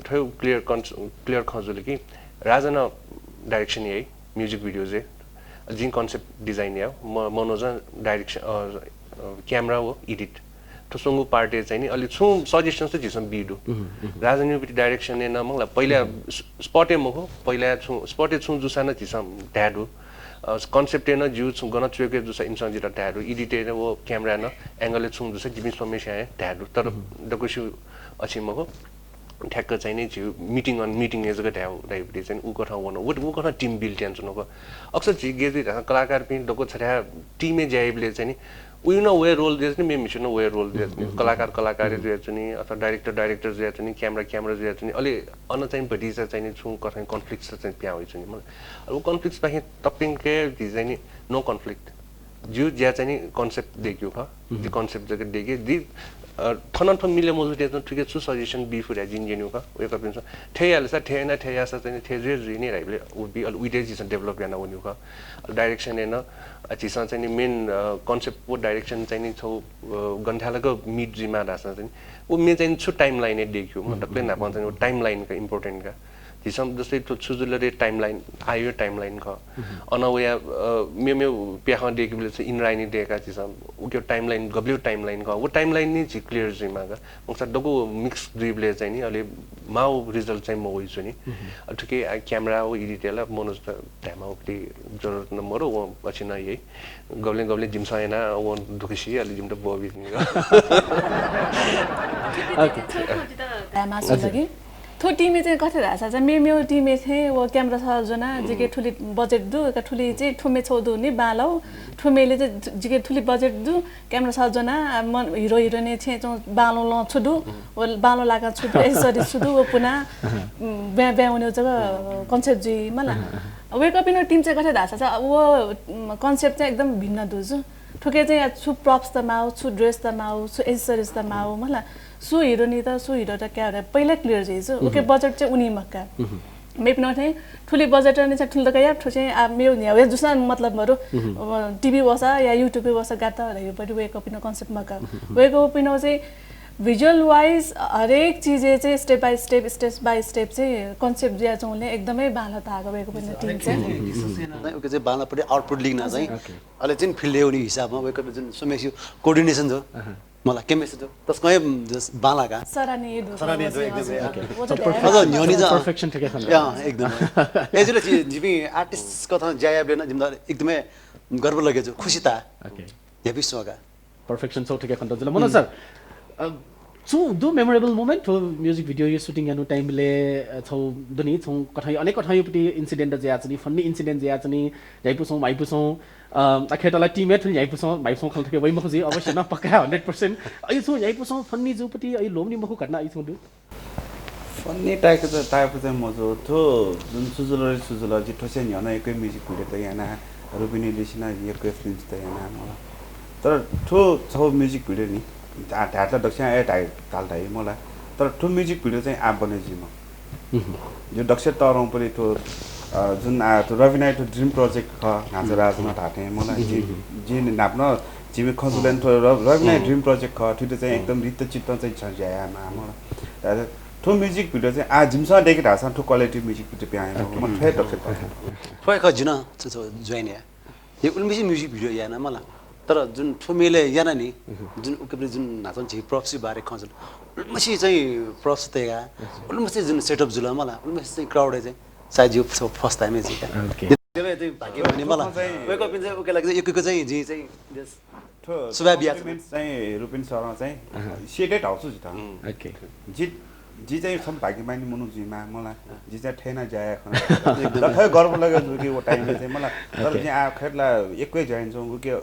ठो क्लियर खजुले कि राजन डाइरेक्सन है म्युजिक भिडियो चाहिँ जिन कन्सेप्ट डिजाइन या मनोज डाइरेक्सन क्यामेरा हो एडिट ठोसंगु पार्टी चाहिँ नि अलि छु सजेसन चाहिँ जिसम बिडु राजन युपिटी डाइरेक्सन ने नमला पहिला स्पटे मको पहिला छु स्पटे छु जुसाना जिसम ड्याडु कन्सेप्ट न जु छु गन चुके जुसा इन्सन जिरा ड्याडु एडिट वो क्यामेरा न एंगल छु जुसा जिमी समस्या है ड्याडु तर डकुसु अछि मको ठ्याक्क चाहिँ नि जु मिटिङ एजको ड्याउ डाइभिडी चाहिँ उको ठाउँ वन उ कथा टिम बिल्ड टेन्सनको अक्सर जि गेजि कलाकार पनि डको छ्या टिमे ज्याइबले चाहिँ नि उयो न वे रोल दिएछ नि मे मिसन वे रोल दिएछ नि कलाकार दिएछ नि अथवा डाइरेक्टर दिएछ नि क्यामेरा दिएछ नि अलि अन चाहिँ भटी चाहिँ नि छु कथा कन्फ्लिक्ट चाहिँ प्या होइछ नि मलाई अब कन्फ्लिक्ट बाहे टपिङ के चाहिँ नि नो कन्फ्लिक्ट जो ज्या चाहिँ नि कन्सेप्ट देखियो ख दि कन्सेप्ट जके देखे दि थनन थ मिले मोजु दे ठिकै छु सजेसन बी फुर जिन जेनु ख वे कपिन्छ ठेयाले सा ठेना ठेयासा चाहिँ ठेजे रिने राइले वुड बी अल विडेज इज डेभलप गर्न वन्यु ख डाइरेक्सन हैन अचिसा चाहिँ नि मेन कन्सेप्ट वो डाइरेक्सन चाहिँ नि छौ गन्थालको मिड जिमा रासा चाहिँ वो मे चाहिँ छु टाइमलाइन नै देखियो म डक्ले नापन चाहिँ टाइमलाइन का इम्पोर्टेन्ट का जिसम जस्तै सुजुलले टाइमलाइन आयो टाइमलाइन ख अनवया मे प्याखा देखिबले चाहिँ इनराइनी देका जिसम उक्यो टाइमलाइन गब्ल्यू टाइमलाइन ख वो टाइमलाइन नि छि क्लियर जिमा का मक्सा डगो मिक्स ड्रिबले चाहिँ नि अलि माउ रिजल्ट चाहिँ म होइछु नि ठिकै क्यामेरा हो एडिटला मनोज त ढामा उक्ति जरुरत न मरो वो पछि न यही गब्ले जिमसायना वो दुखिसी अलि जिम त बोबी नि ढामा सुलगी थो टिमे चाहिँ कथे रासा चाहिँ मेरो टिमे थे वो क्यामेरा सजना जिके ठुली बजेट दु का ठुली चाहिँ ठुमे छौदु नि बालौ ठुमेले चाहिँ जिके ठुली बजेट दु क्यामेरा सजना मन हिरो हिरोइने छे बालो ल छुदु ओ बालो लागा छुदु यसरी छुदु ओ पुना ब्या हुने जग्गा कन्सेप्ट जी मला वेक अप इन टिम चाहिँ कथे रासा चाहिँ वो कन्सेप्ट चाहिँ एकदम भिन्न दुजु ठुके चाहिँ छु प्रप्स त माउ छु ड्रेस त माउ छु एक्सेसरिज त माउ मला सु हिरो नि त सु हिरो त क्या पहिला क्लियर छैछ ओके बजेट चाहिँ उनी मक्का मेप नथे ठुली बजेट नि चाहिँ ठुलो या ठो चाहिँ मेरो न्यावे जुसा मतलबहरु टिभी वसा या युट्युब वसा गाता रह्यो but wake up in concept Mecca wake up in चाहिँ भिजुअल वाइज हरेक चीज चाहिँ स्टेप बाइ स्टेप चाहिँ कन्सेप्ट दिया चाहिँ एकदमै बाला ताको वेक अप इन टिम चाहिँ ओके चाहिँ बालापट्टि आउटपुट लिन चाहिँ अहिले चाहिँ फिल्ड ल्याउने हिसाबमा वेक अप जुन समेक्स कोअर्डिनेसन छ मलाई के मेसेज हो तस्कै बालाका सरानी दो एकदमै अझ न्योनी जा पर्फेक्सन ठिकै छ या एकदमै एजुले जिमी आर्टिस्ट कथा ज्यायाबले न जिम्दा एकदमै गर्व लागेछ खुसी ता ओके या विश्वका पर्फेक्सन छ ठिकै खण्ड जुल मनोज सर छौ दो मेमोरेबल मोमेन्ट हो म्युजिक भिडियो यो सुटिङ गर्नु टाइमले छौ दुनी छौ कठाई अनेक कठाईपट्टि इन्सिडेन्ट ज्या छ नि फन्नी इन्सिडेन्ट ज्या छ नि जाइपुछौ भाइपुछौ आखेतला टिममेट पनि जाइपुछौ भाइपुछौ खल्थके वइ मखु जी अवश्य न पक्का 100% अइ छौ जाइपुछौ फन्नी जुपट्टि अइ लोमनी मखु घटना अइ छौ दु फन्नी टाइपको त टाइपको चाहिँ मजो थो जुन सुजुल जी ठोसे नि हन एकै म्युजिक भिडियो त याना रुबिनी लिसिना एकै फिल्म त याना मलाई तर ठो छौ म्युजिक भिडियो नि ढाट्ला दक्षा ए ढाल्टा है मलाई तर ठो म्युजिक भिडियो चाहिँ आप बने जिम यो दक्ष तरौँ पनि ठो जुन रविनाय ठो ड्रिम प्रोजेक्ट ख नाच राजमा ढाटे मलाई जी नाप्न जिमी खजुलेन ठो रविनाय ड्रिम प्रोजेक्ट ख ठुटे चाहिँ एकदम रित चित्त चाहिँ छ ज्यामा मलाई ठो म्युजिक भिडियो चाहिँ आ जिमसा देखे ढासा ठो क्वालिटी म्युजिक भिडियो प्याएन म ठे दक्ष त ठोय ख जुन जोइन या यो उल्मिसी म्युजिक भिडियो याना मलाई तर जुन ठुमेले याना नि जुन उकेपरि जुन नाचन छि प्रक्सी बारे खजल उल्मसी चाहिँ प्रक्स तेगा उल्मसी जुन सेटअप जुला मलाई उल्मसी चाहिँ क्राउड चाहिँ सायद यो फर्स्ट टाइम चाहिँ ओके त्यसले चाहिँ भाग्य भने मलाई वेक अप चाहिँ उके लागि चाहिँ एकको चाहिँ जी चाहिँ सुबह बिया चाहिँ रुपिन सरमा चाहिँ सेटेड हाउस छ त ओके जी चाहिँ सब भाग्यमानी मनु जीमा मलाई जी चाहिँ ठेना जाया खै गर्व लाग्यो कि वो टाइमले चाहिँ मलाई तर चाहिँ आखिरला एकै जाइन्छ के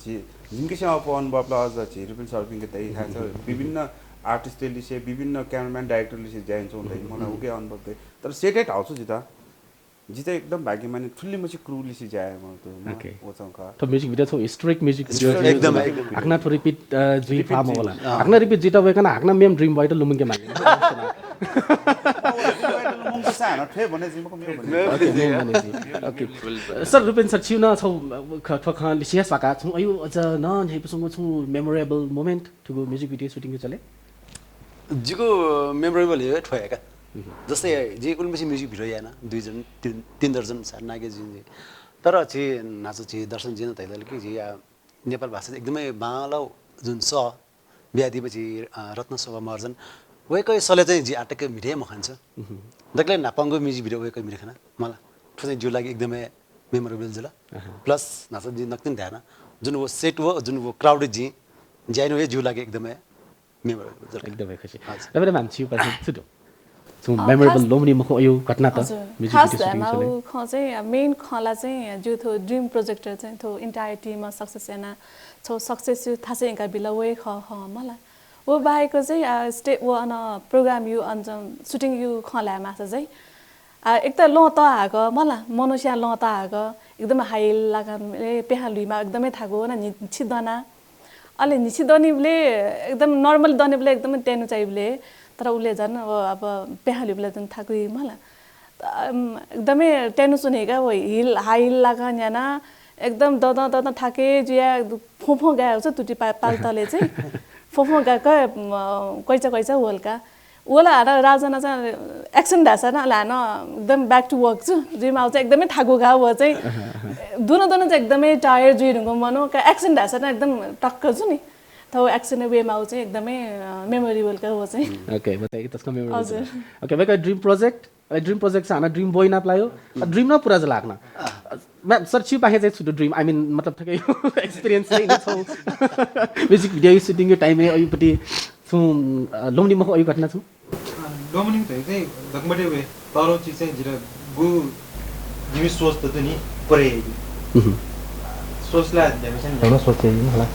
जी जिनकेसँग अप अनुभव अझ छि रुपिन सर्पिङको त्यही थाहा छ विभिन्न आर्टिस्टले से विभिन्न क्यामेराम्यान डाइरेक्टरले से जाइन्छ हुँदै मलाई उकै अनुभव त्यही तर सेटेड हाउस छ त जी चाहिँ एकदम भाग्यमानी ठुली मसी क्रुली से जाए म त ओके ओचंका तो म्युजिक भिडियो छ हिस्टोरिक म्युजिक भिडियो एकदम हाक्ना तो रिपिट जुई फार्म होला हाक्ना रिपिट जिता भएकन हाक्ना मेम ड्रिम भयो त लुमुङके मागे मुङको सानो ठे भने चाहिँ म मेरो ओके सर रुपेन सर छिउ न छौ ख लिसियास पाका छु अयो अझ न हेपसँग छु मेमोरेबल मोमेन्ट टु गो म्युजिक भिडियो सुटिङ चले जीको मेमोरेबल हो ठोयाका जस्तै जे उल्मेसी म्युजिक भिडियो याना 2 जन 3 दर्जन सार नागे जी तर चाहिँ नाच चाहिँ दर्शन जिन तैले कि जी नेपाल भाषा एकदमै बालौ जुन स ब्यादीपछि रत्न शोभा मर्जन वेकै सले चाहिँ जी आटकै मिठे म खान्छ दक्ले नापाङको म्युजिक भिडियो वेकै मिठे खाना मलाई ठो चाहिँ जो लागि एकदमै मेमोरेबल जुल प्लस नाच जी नक्तिन ध्यान जुन वो सेट हो जुन वो क्राउडेड जी ज्यानो हे जो लागि एकदमै मेमोरेबल जुल एकदमै खुसी तपाईले मान्छिउ पछि छुटो छु मेमोरेबल लोमनी मको अयो घटना त म्युजिक भिडियो सुटिङ चले ख चाहिँ मेन खला चाहिँ जो थो ड्रिम प्रोजेक्टर चाहिँ थो इन्टायरिटीमा सक्सेस याना छो सक्सेस यो थाहा चाहिँ का बिला वे ख मलाई वो बाहेको चाहिँ स्टेप वो अन प्रोग्राम यु अन सुटिङ यु खला माछा चाहिँ एक त लो त आको मलाई मनुष्य लो त आको एकदम हाई लागन पेहालुइमा एकदमै थाको न निछिदना अलि निछिदनीले एकदम नर्मल दनेबले एकदम टेनु चाहिबले तर उसले झन् अब पेहालुबले झन् थाकुई मलाई एकदमै टेनु सुनेका वो हिल हाई हिल लागन याना एकदम दद थाके जुया फोफो गएको छ तुटी पाल्तले चाहिँ फोफो गएको कैचा होलका ओला राजना चाहिँ एक्सन ढासा न लान एकदम ब्याक टु वर्क छु जिम आउँछ एकदमै थाको गएको हो चाहिँ दुनो चाहिँ एकदमै टायर्ड जुइरुको मनो एक्सन ढासा न एकदम टक्क छु नि तो एक्सन वेमा चाहिँ एकदमै मेमोरेबल का हो चाहिँ ओके बताइए त्यसको मेमोरेबल ओके बेका ड्रिम प्रोजेक्ट छ ड्रिम बोय ना प्लायो ड्रिम न पुरा लाग्न मैं सर छिउ पाखे चाहिँ छुटो ड्रिम आई मिन मतलब ठकै एक्सपीरियन्स चाहिँ छ म्युजिक भिडियो सुटिङ को टाइम अयुपटी छु लोमनी मको अयु घटना छु लोमनी चाहिँ दगमटे वे तारो चीज चाहिँ जिरा गु जिमी सोच त नि परे सोचला जमिसन जनो सोचे नि होला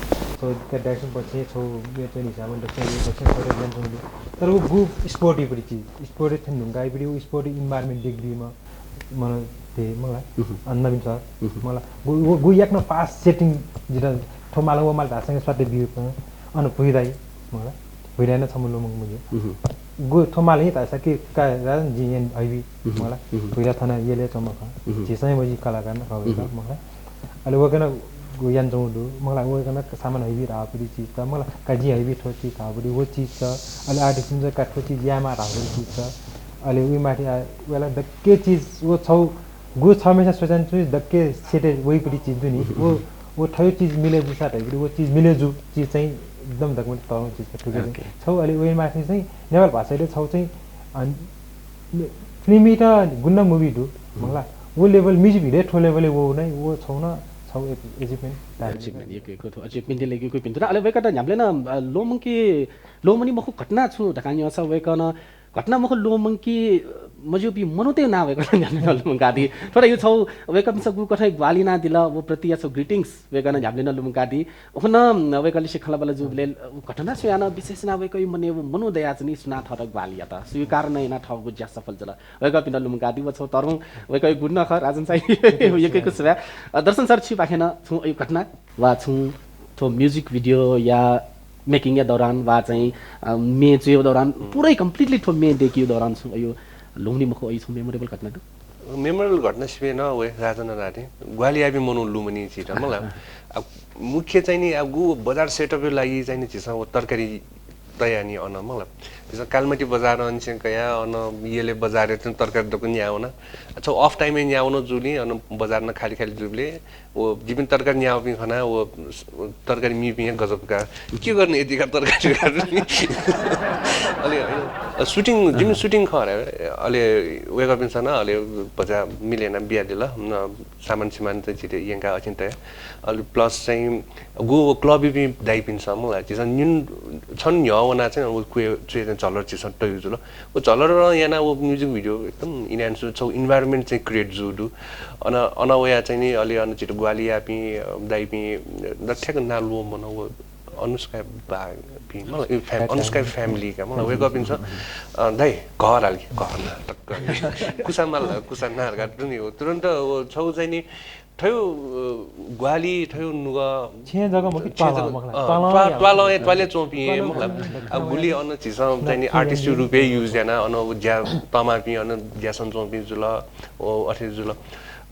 सो त्यो डाइरेक्सन पछि छौ यो चाहिँ हिसाबले डाइरेक्सन पछि छोरे जान्छ तर वो गु स्पोर्टी पनि चीज स्पोर्टी थिन ढुंगाइ पनि वो स्पोर्टी इन्भाइरोमेन्ट डिग्रीमा मलाई ते मलाई अन्नबिन छ मलाई गु याक्न फास्ट सेटिङ जिरा थोमाला वो माल धासँग स्वाटे बिउ अन पुइदाइ मलाई पुइदाइन छ मुलो मुजे गु थोमाले त सके का राजन जिएन आइबी मलाई पुइदा थाना येले चमक जिसै बजी कलाकार न खबेका मलाई अहिले वकन गुयान जाउँदु मलाई वकन सामान हैबी रापरी चीज त मलाई काजी हैबी ठोची काबरी वो चीज छ अहिले आर्टिस्ट चाहिँ काठो चीज यामा रापरी चीज छ अहिले उही माथि वेला दक्के चीज वो छौ गु छ हमेशा सोचन छु दक्के सेटे वही पनि चीज दुनी वो ठयो चीज मिले बुसा हैबी वो चीज मिले जु चीज चाहिँ एकदम दक्मट तौ चीज ठुके छौ अहिले उही माथि चाहिँ नेपाल भाषाले छौ चाहिँ फिल्मी त गुन्न मुभी दु मलाई वो लेभल म्युजिक भिडियो ठो लेभलले वो नै वो छौ न छौ एचिभमेन्ट एक तो अचिभमेन्ट लेगे कोही पिन्थ्यो अहिले वेका त हामीले न लोमनी मखु घटना छु ढकानी असा वेका न घटना मखु लोमंकी मजुपी मनोते ना वेका हामीले लुमंगादी थोड़ा यो छौ वेका मिस गु कठै ग्वाली ना दिला वो प्रति या ग्रीटिंग्स वेका न हामीले न लुमंगादी ओखन वेका लिसे खला बला जुबले घटना छु याना विशेष ना वेका मने मनोदया चाहिँ सुना थर ग्वाली या त स्वीकार नै ना ठगु ज्या सफल जला वेका पिन लुमंगादी वो छौ तरु वेका गुण न ख राजन चाहिँ यकेको छ दर्शन सर छि पाखेन छु यो घटना वा छु तो म्युजिक भिडियो या मेकिङ या दौरान वा चाहिँ मे चाहिँ दौरान पुरै कम्प्लिटली ठो मे देखियो दौरान छु यो लोमनी मखो अइ छु मेमोरेबल घटना त मेमोरेबल घटना सिबे न वे राजन राते ग्वाली आबी मनु लुमनी छिट मलाई अब मुख्य चाहिँ नि अब गु बजार सेटअप लागि चाहिँ नि छिस तरकारी तयानी अन मलाई त्यसमा कालमटी बजार अनसिङ कया अन येले बजार त तरकारी दोकान न्याउन अच्छा अफ टाइम में न्याउन जुली अन बजार न खाली खाली जुले वो जिबिन तरकारी न्याउ पनि खाना वो तरकारी मि पनि गजब का के गर्ने यतिका तरकारी अलि सुटिङ जिबिन सुटिङ खरे अलि वेक अप इन अलि बजा मिलेन बिया दिला सामान सिमान चाहिँ छिटे यंका अचिन्त अलि प्लस चाहिँ गो क्लब पनि दाइपिन मलाई चाहिँ निन छन् न्याउना चाहिँ वो कुए चलर चाहिँ टय जुल वो चलर याना वो म्युजिक भिडियो एकदम इन्हान्स छ इन्भाइरोमेन्ट चाहिँ क्रिएट जुडु अनवया चाहिँ नि अलि अन छिटो ग्वालिया पि दाइपि दठ्याक नालु मन वो अनुष्का बापि मलाई अनुष्का फ्यामिली का मलाई वेक अप इन छ दाइ घर हालि घर न टक्क कुसान नारगा नि हो तुरन्त वो छौ चाहिँ नि ठयो ग्वाली ठयो नुगा छे जग्गा म ट्वाले चोपी मतलब अब गुली अन चिसा चाहिँ नि आर्टिस्ट रुपे युज याना अन ज्या तमापी अन ज्यासन चोपी जुल ओ अठे जुल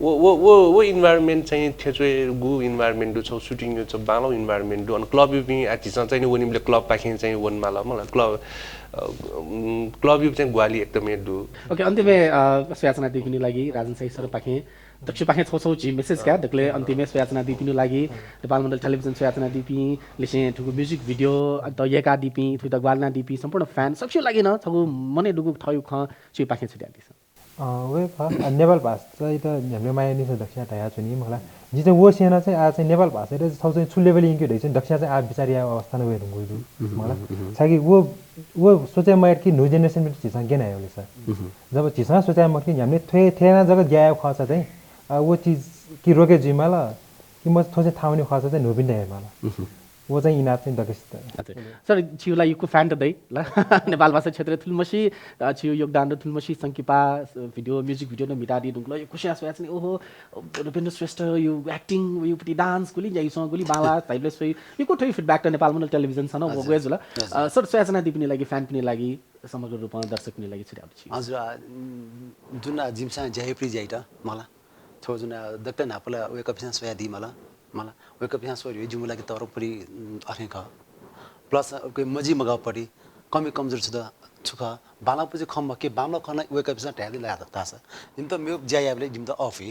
वो इन्भाइरोमेन्ट चाहिँ थेचवे गु इन्भाइरोमेन्ट छ सुटिङ छ बालो इन्भाइरोमेन्ट अन क्लब पनि आचिसा चाहिँ वनिमले क्लब पाखे चाहिँ वन माला मलाई क्लब चाहिँ ग्वाली एकदमै दु ओके अन्तिमै स्याचना देखिनु लागि राजन साई सर पाखे दक्ष पाखे छौ जी मेसेज क्या दक्ले अन्तिमै स्याचना दिपिनु लागि नेपालमण्डल टेलिभिजन स्याचना दिपि लेसे ठुको म्युजिक भिडियो द येका दिपि थुइ द ग्वालना दिपि सम्पूर्ण फ्यान सक्छु लागि न छगु मने डुगु थयु ख छि पाखे छ्या दिस वे नेपाल भाषा चाहिँ त हामीले माया निस दक्षिण तया छु नि मलाई जि चाहिँ वो सेना चाहिँ आज चाहिँ नेपाल भाषा रे छौ चाहिँ छुले बेली इन्क्युड चाहिँ दक्षिण चाहिँ आ बिचारी अवस्था न वेरु गुजु मलाई छाकि वो सोचे माइट कि न्यू जेनेरेसन में चिसा गेन आयो सर जब चिसा सोचे म कि हामीले थेना जगह गया खर्च चाहिँ वो चीज कि रोके जिमाला कि म थोसे थाउने खर्च चाहिँ नो बिन्दै मला वो चाहिँ इनाप चाहिँ दक्षिण सर छिउला युको फ्यान त दै ल नेपाल भाषा क्षेत्र थुलमसी छिउ योगदान र थुलमसी संकिपा भिडियो म्युजिक भिडियो न मिटाडी दुंगलो यो खुशी आसु याचनी ओहो रुपेन्द्र श्रेष्ठ यो एक्टिङ यो पटी डान्स गुली जाइसँग गुली बाला टाइपले सोइ युको थोइ फिडब्याक त नेपालमण्डल टेलिभिजन छ न गएज ल सर स्याचना दिपिनी लागि फ्यान पनि लागि समग्र रूपमा दर्शक पनि लागि छिराउ छि हजुर जुन जिमसा जयप्री जाइटा मला छौ जुन दक्ता नापला वेक अप सोया दि मला वेक अप सोरी जुमुला कि तर परि अरे ख प्लस कोही मजी मगा परि कमी कमजोर छुख बाला पुजे खम के बामला खना वेक अप ट्यादि ला तास जिम त मे जायाबले जिम त अफ है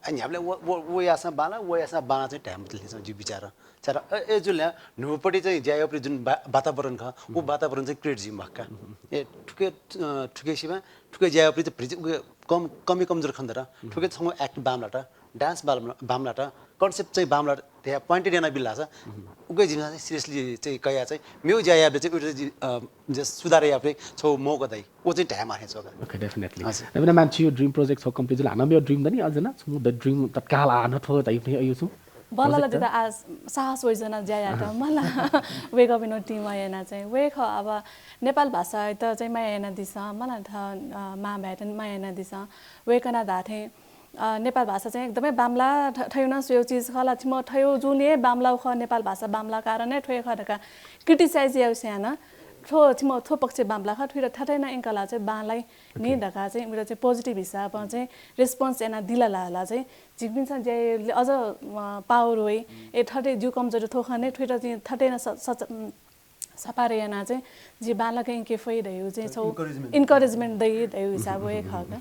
अनि हामीले वो यासा बाला वो यासा बाला चाहिँ टाइम लिन्छ जी विचार चार ए जुल नुपटी चाहिँ जायाबले जुन वातावरण ख वो वातावरण चाहिँ क्रिएट जिम भक्का ए ठुके सिमा ठुके जायाबले चाहिँ कमी कमजोर खन्दर ठुके छौ एक्ट बामलाटा डान्स बामलाटा कन्सेप्ट चाहिँ बामला त्यहाँ पोइन्टेड एना बिल्ला छ उकै जिम्मा चाहिँ सिरियसली चाहिँ कया चाहिँ म्यु जायाबले चाहिँ एउटा जस सुधार याबले छौ मौका दाइ ओ चाहिँ टाइम आखे छ ओके डेफिनेटली हैन मान्छे यो ड्रीम प्रोजेक्ट छ कम्प्लिट जुल हामी यो ड्रीम दनि अझ न छु द ड्रीम तत्काल आन थो दाइ पनि अयु छु बल्ल त आज साहस वइजना ज्यायाट मला वेक अप इन टिम आएना चाहिँ वेक अब नेपाल भाषा त चाहिँ मायाना दिस मलाई थ मा भ्याटन मायाना दिस वेकना धाथे नेपाल भाषा चाहिँ एकदमै बामला ठयुना यो चीज खला म ठयो जुने बामला ख नेपाल भाषा बामला कारणै ठोय खडका क्रिटिसाइज याउ स्याना थो म थो पक्ष बामला ख ठुइरा ठटैना इंकला चाहिँ बालाई नि ढका चाहिँ मेरो चाहिँ पोजिटिभ हिसाब चाहिँ रेस्पोन्स एना दिलाला चाहिँ जिबिन्छ जे अझ पावर होई ए ठटे जु कमजोर थोखने ठुइरा चाहिँ ठटैना सपारेना चाहिँ जे बालकै के फैदयो चाहिँ छौ इन्करेजमेन्ट दै हिसाब हो खका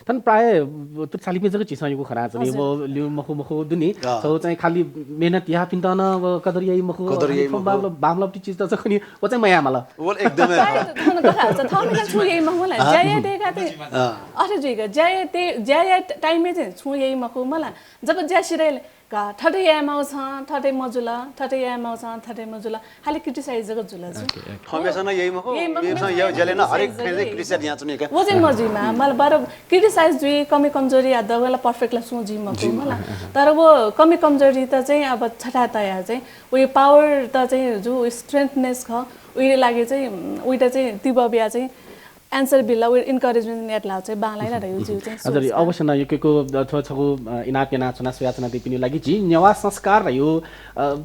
तन प्राय त्यो सालिमे जगह चिसा यो खरा छ नि वो लिउ मखो दुनी तो चाहिँ खाली मेहनत यहाँ पिन्त न कदरियै मखो बामलपटी चीज त छ खनि वो चाहिँ मया मला वो एकदमै थन कथा छ थमिला छु यही मखोला जय देगा ते अरे जुइगा जय टाइममे चाहिँ छु यही मखो मला जब ज्या सिरेल का ठटे यामाउ छ ठटे मजुला ठटे यामाउ छ ठटे मजुला खाली क्रिटिसाइज जग जुला छ हमेशा न यही मखो मेमसा यो जले न हरेक फेरि क्रिटिसाइज यहाँ चुने का वो चाहिँ मजुमा मलाई बार क्रिटिसाइज जुइ कमी कमजोरी या दगला परफेक्टला सुजी मखो मला तर वो कमी कमजोरी त चाहिँ अब छटा तया चाहिँ उयो पावर त चाहिँ जो स्ट्रेन्थनेस ख उहिले लागि चाहिँ उइटा चाहिँ तिबबिया चाहिँ एन्सर बिल्ला उ इन्करेजमेन्ट नेट ला चाहिँ बालाइला रह्यो जिउ चाहिँ हजुर अवश्य न यकेको अथवा छगु इनापेना चना सुयाचना दिपिनु लागि जी नेवा संस्कार रह्यो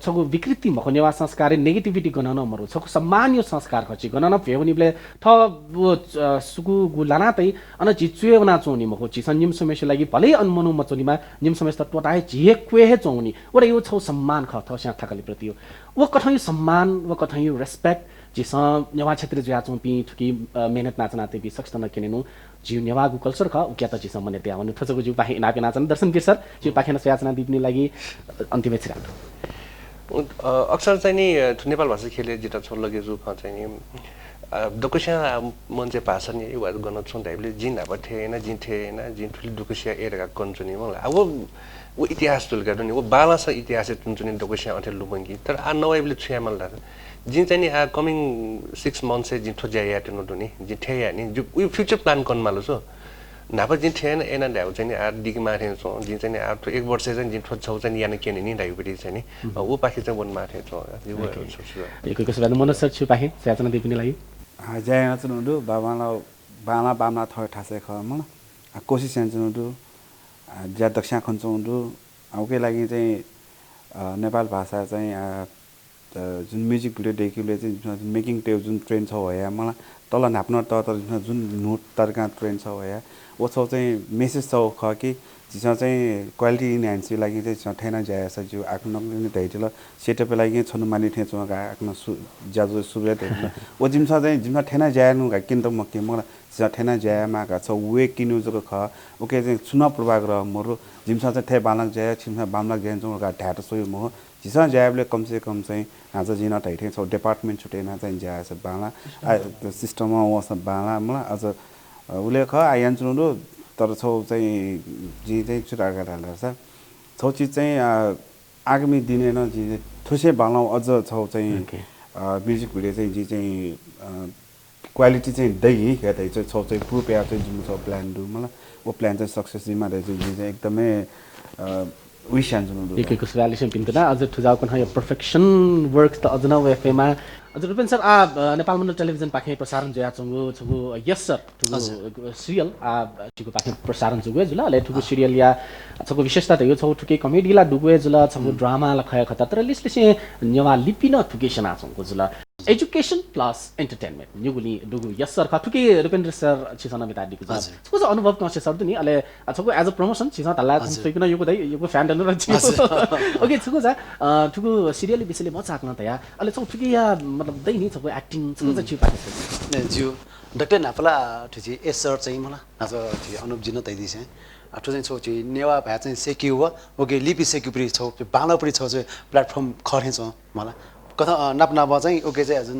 छगु विकृति मखो नेवा संस्कार नेगेटिभिटी गन न मरु छगु सम्मान यो संस्कार खची गन न फेवनिले थ वो सुगु गुलाना तै अन जिचुए उना चोनी मखो छि संयम समेश लागि भलै अनमनु मचोनीमा निम समेश त टोटाए जिए क्वे चोनी ओरे यो छौ सम्मान ख थ स्या थाकली प्रति वो कठै सम्मान वो कठै रेस्पेक्ट जिस नेवा क्षेत्र जो आचो पी ठुकी मेहनत नाचना ते भी सक्छ न किनेनु जिउ नेवागु कल्चर ख उक्या त जिस मने त्या वनु थजको जिउ पाखे नापे नाचन दर्शन बिर सर जिउ पाखे न सयाचना दिप्ने लागि अन्तिमै छिराट अक्सर चाहिँ नि नेपाल भाषा खेले जिता छ लगे जो चाहिँ नि दुकुसिया मान्छे भाषा नि युवा गर्न छ हामीले जिन अब थिएन जिन थिएन जिन ठुली दुकुसिया एरका कन्छु नि मलाई अब वो इतिहास तुल गर्नु नि वो बालास इतिहास तुन्छु नि दुकुसिया अन्थे लुबंगी तर आ नवाइले छुया मलाई लाग्छ जिन चाहिँ नि कमिङ 6 मन्थ से जिन थो जाया टेनो दुनी जिन थिया नि उ फ्युचर प्लान गर्न मालो छ नापा जिन थिएन एना ल्याउ चाहिँ नि आ दिग माथे छ जिन चाहिँ नि आ 1 वर्ष चाहिँ जिन थो छौ चाहिँ यान केने नि डाइबिटी चाहिँ नि उ पाखे चाहिँ वन माथे छ यो एक कसो मन सर छु पाखे सयाचना दिप्ने लागि जाया चुनुदु बाला बामला थय ठासे ख म कोशिश चुनुदु ज्या दक्षा खन्छौदु आउकै लागि चाहिँ नेपाल भाषा चाहिँ जुन म्युजिक भिडियो देखिले चाहिँ मेकिङ टेप जुन ट्रेन छ भया मलाई तल नाप्न त जुन नोट तर्का ट्रेन छ भया ओ छ चाहिँ मेसेज छ ख कि जिसा चाहिँ क्वालिटी इन्हान्स लागि चाहिँ ठेना जाया छ जो आफ्नो नक्ने दैजल सेटअप लागि छनु मानि थे चोगा आफ्नो जाजु सुबे थे ओ जिमसा चाहिँ जिमसा ठेना जायानु गा किन त म के मलाई जिसा ठेना जाया मा गा छ वे किनु जको ख ओके चाहिँ चुनाव प्रभाग र मोरो जिमसा चाहिँ थे बालक जाया छिमसा बामलक जाया जोगा ढाट सोय म जिसा जायाबले कम से कम चाहिँ आज जिन ढाइथे छ डिपार्टमेन्ट छुटेना चाहिँ जाया छ बाला सिस्टममा व सब बाला मलाई आज उले ख आयन चुनु तर छौ चाहिँ जी चाहिँ चुरागा डाला छ छौ चिज चाहिँ आगामी दिने न जी थुसे बालाउ अझ छौ चाहिँ म्युजिक भिडियो चाहिँ जी चाहिँ क्वालिटी चाहिँ दै हेर्दै चाहिँ छौ चाहिँ प्रुफ या चाहिँ जुन छ प्लान दु मलाई वो प्लान चाहिँ सक्सेस दिमा चाहिँ जी चाहिँ एकदमै विशान जुन एक सल्युसन पिन्तना अझ थुजाउ कन यो पर्फेक्सन वर्क त अझ न एफएमा अझ रुपेन सर नेपालमण्डल टेलिभिजन पाखे प्रसारण जया चंगु छगु यस सर ठुगु सिरियल ठुगु पाखे प्रसारण जुगु जुल ले ठुगु सिरियल या छगु विशेषता त यो छौ ठुके कमेडी ला दुगु जुल छगु ड्रामा ला खया खता तर लिसलिसे नेवा लिपिन ठुकेसन आछौ जुल एजुकेशन प्लस एन्टरटेनमेन्ट न्युगुली दुगु यस सर ठुके रुपेन्द्र सर छिसन बिता दिगु छ छगु अनुभव कसे सर दुनी अले छगु एज अ प्रमोसन छिसन तल्ला छुकिन योगु दइ योगु फ्यान दनु र छि ओके छगु जा ठुगु सिरियल बिसले म चाक्न त या अले छौ ठुके या मतलब दै नि छगु एक्टिङ छगु चाहिँ छिपा ने जिउ डाक्टर नापला ठुजी एस सर चाहिँ मलाई आज छि अनुप जिन तै दिसे आठो चाहिँ छौ छि नेवा भा चाहिँ सेक्यु हो ओके लिपि सेक्यु पनि छौ बाला पनि छौ चाहिँ प्लेटफर्म खरे छ मलाई कथा नाप्नाबा चाहिँ ओके चाहिँ जुन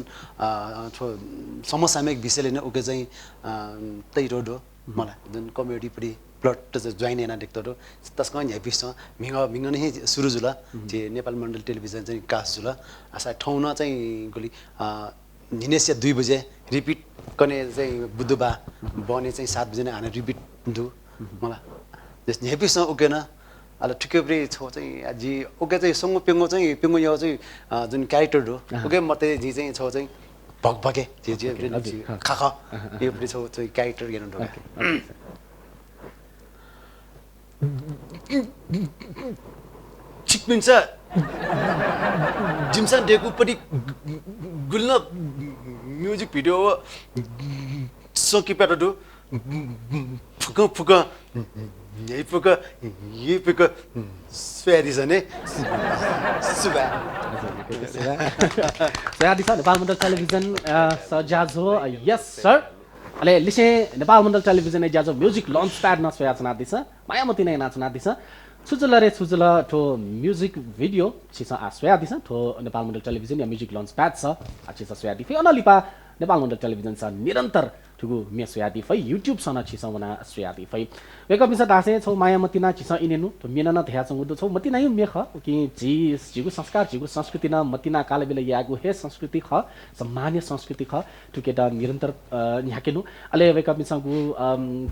समसामयिक विषयले नै ओके चाहिँ तै रोड हो मलाई जुन कमेडी पनि प्लट जोइन एना देख्दो तस्का हेपिस छ मिङ नै सुरु जुला जे नेपाल मण्डल टेलिभिजन चाहिँ कास जुला आशा ठाउँ न चाहिँ गोली निनेसिया 2 बजे रिपिट गर्ने चाहिँ बुधबा बने चाहिँ 7 बजे नै हाने रिपिट दु मलाई जस हेपिस ओके न अल ठिकै पनि छौ चाहिँ जी ओके चाहिँ संगो पेंगो यो चाहिँ जुन क्यारेक्टर हो ओके मते जी चाहिँ छौ चाहिँ भगभगे जे खख यो पनि छौ चाहिँ क्यारेक्टर हेर्नु ढोका चिकमिन्छ जिमसा डेकु पनि गुल्न म्युजिक भिडियो सकिपेट दु फुक फुक यही पुक स्वेरी छ नि सुबा सयादी सर नेपालमण्डल टेलिभिजन सजाजो यस सर अले लिसे नेपालमण्डल टेलिभिजन जाजो म्युजिक लॉन्च पैड न सयाचना दिस मायामती नै नाचना दिस छुजुल ठो म्युजिक भिडियो छिस आस्वया दिस ठो नेपालमण्डल टेलिभिजन या म्युजिक लॉन्च पैड छ छिस सयादी फे अनलिपा नेपालमण्डल टेलिभिजन छ निरन्तर ठुगु मेसयादी फै युट्युब सना छिसौना स्यादी फै वेक अप दासे छौ मायामतीना छिस इनेनु त मेनन थ्या छौ छौ मती नै मेख कि जी जिगु संस्कार जिगु संस्कृति न मतीना कालबेला यागु हे संस्कृति ख सम्मान्य संस्कृति ख टुकेटा निरन्तर न्याकेनु अले वेक अप मिसगु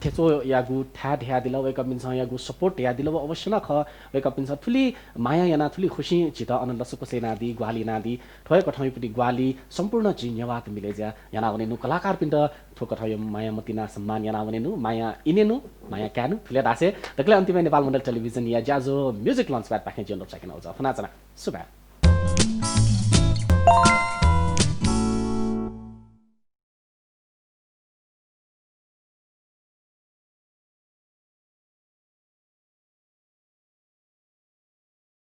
थेचो यागु ठ्या ढ्या दिला वेक अप मिस यागु सपोर्ट या दिला अवश्य न ख वेक अप मिस थुली माया याना थुली खुशी छिता अनन्द सुकसे नादी ग्वाली नादी ठय कठै पनि ग्वाली सम्पूर्ण जिन्यवात मिलेजा याना भने नु कलाकार पिन्द ठोकथयो मायामतीना सम्मान याना वनेनु माया इनेनु माया क्यानु फुले दासे तकले अन्तिममा नेपालमण्डल टेलिभिजन या जाजो म्युजिक लॉन्च पैड पाखे जिन सकेन आउँछ फनाचना सुबा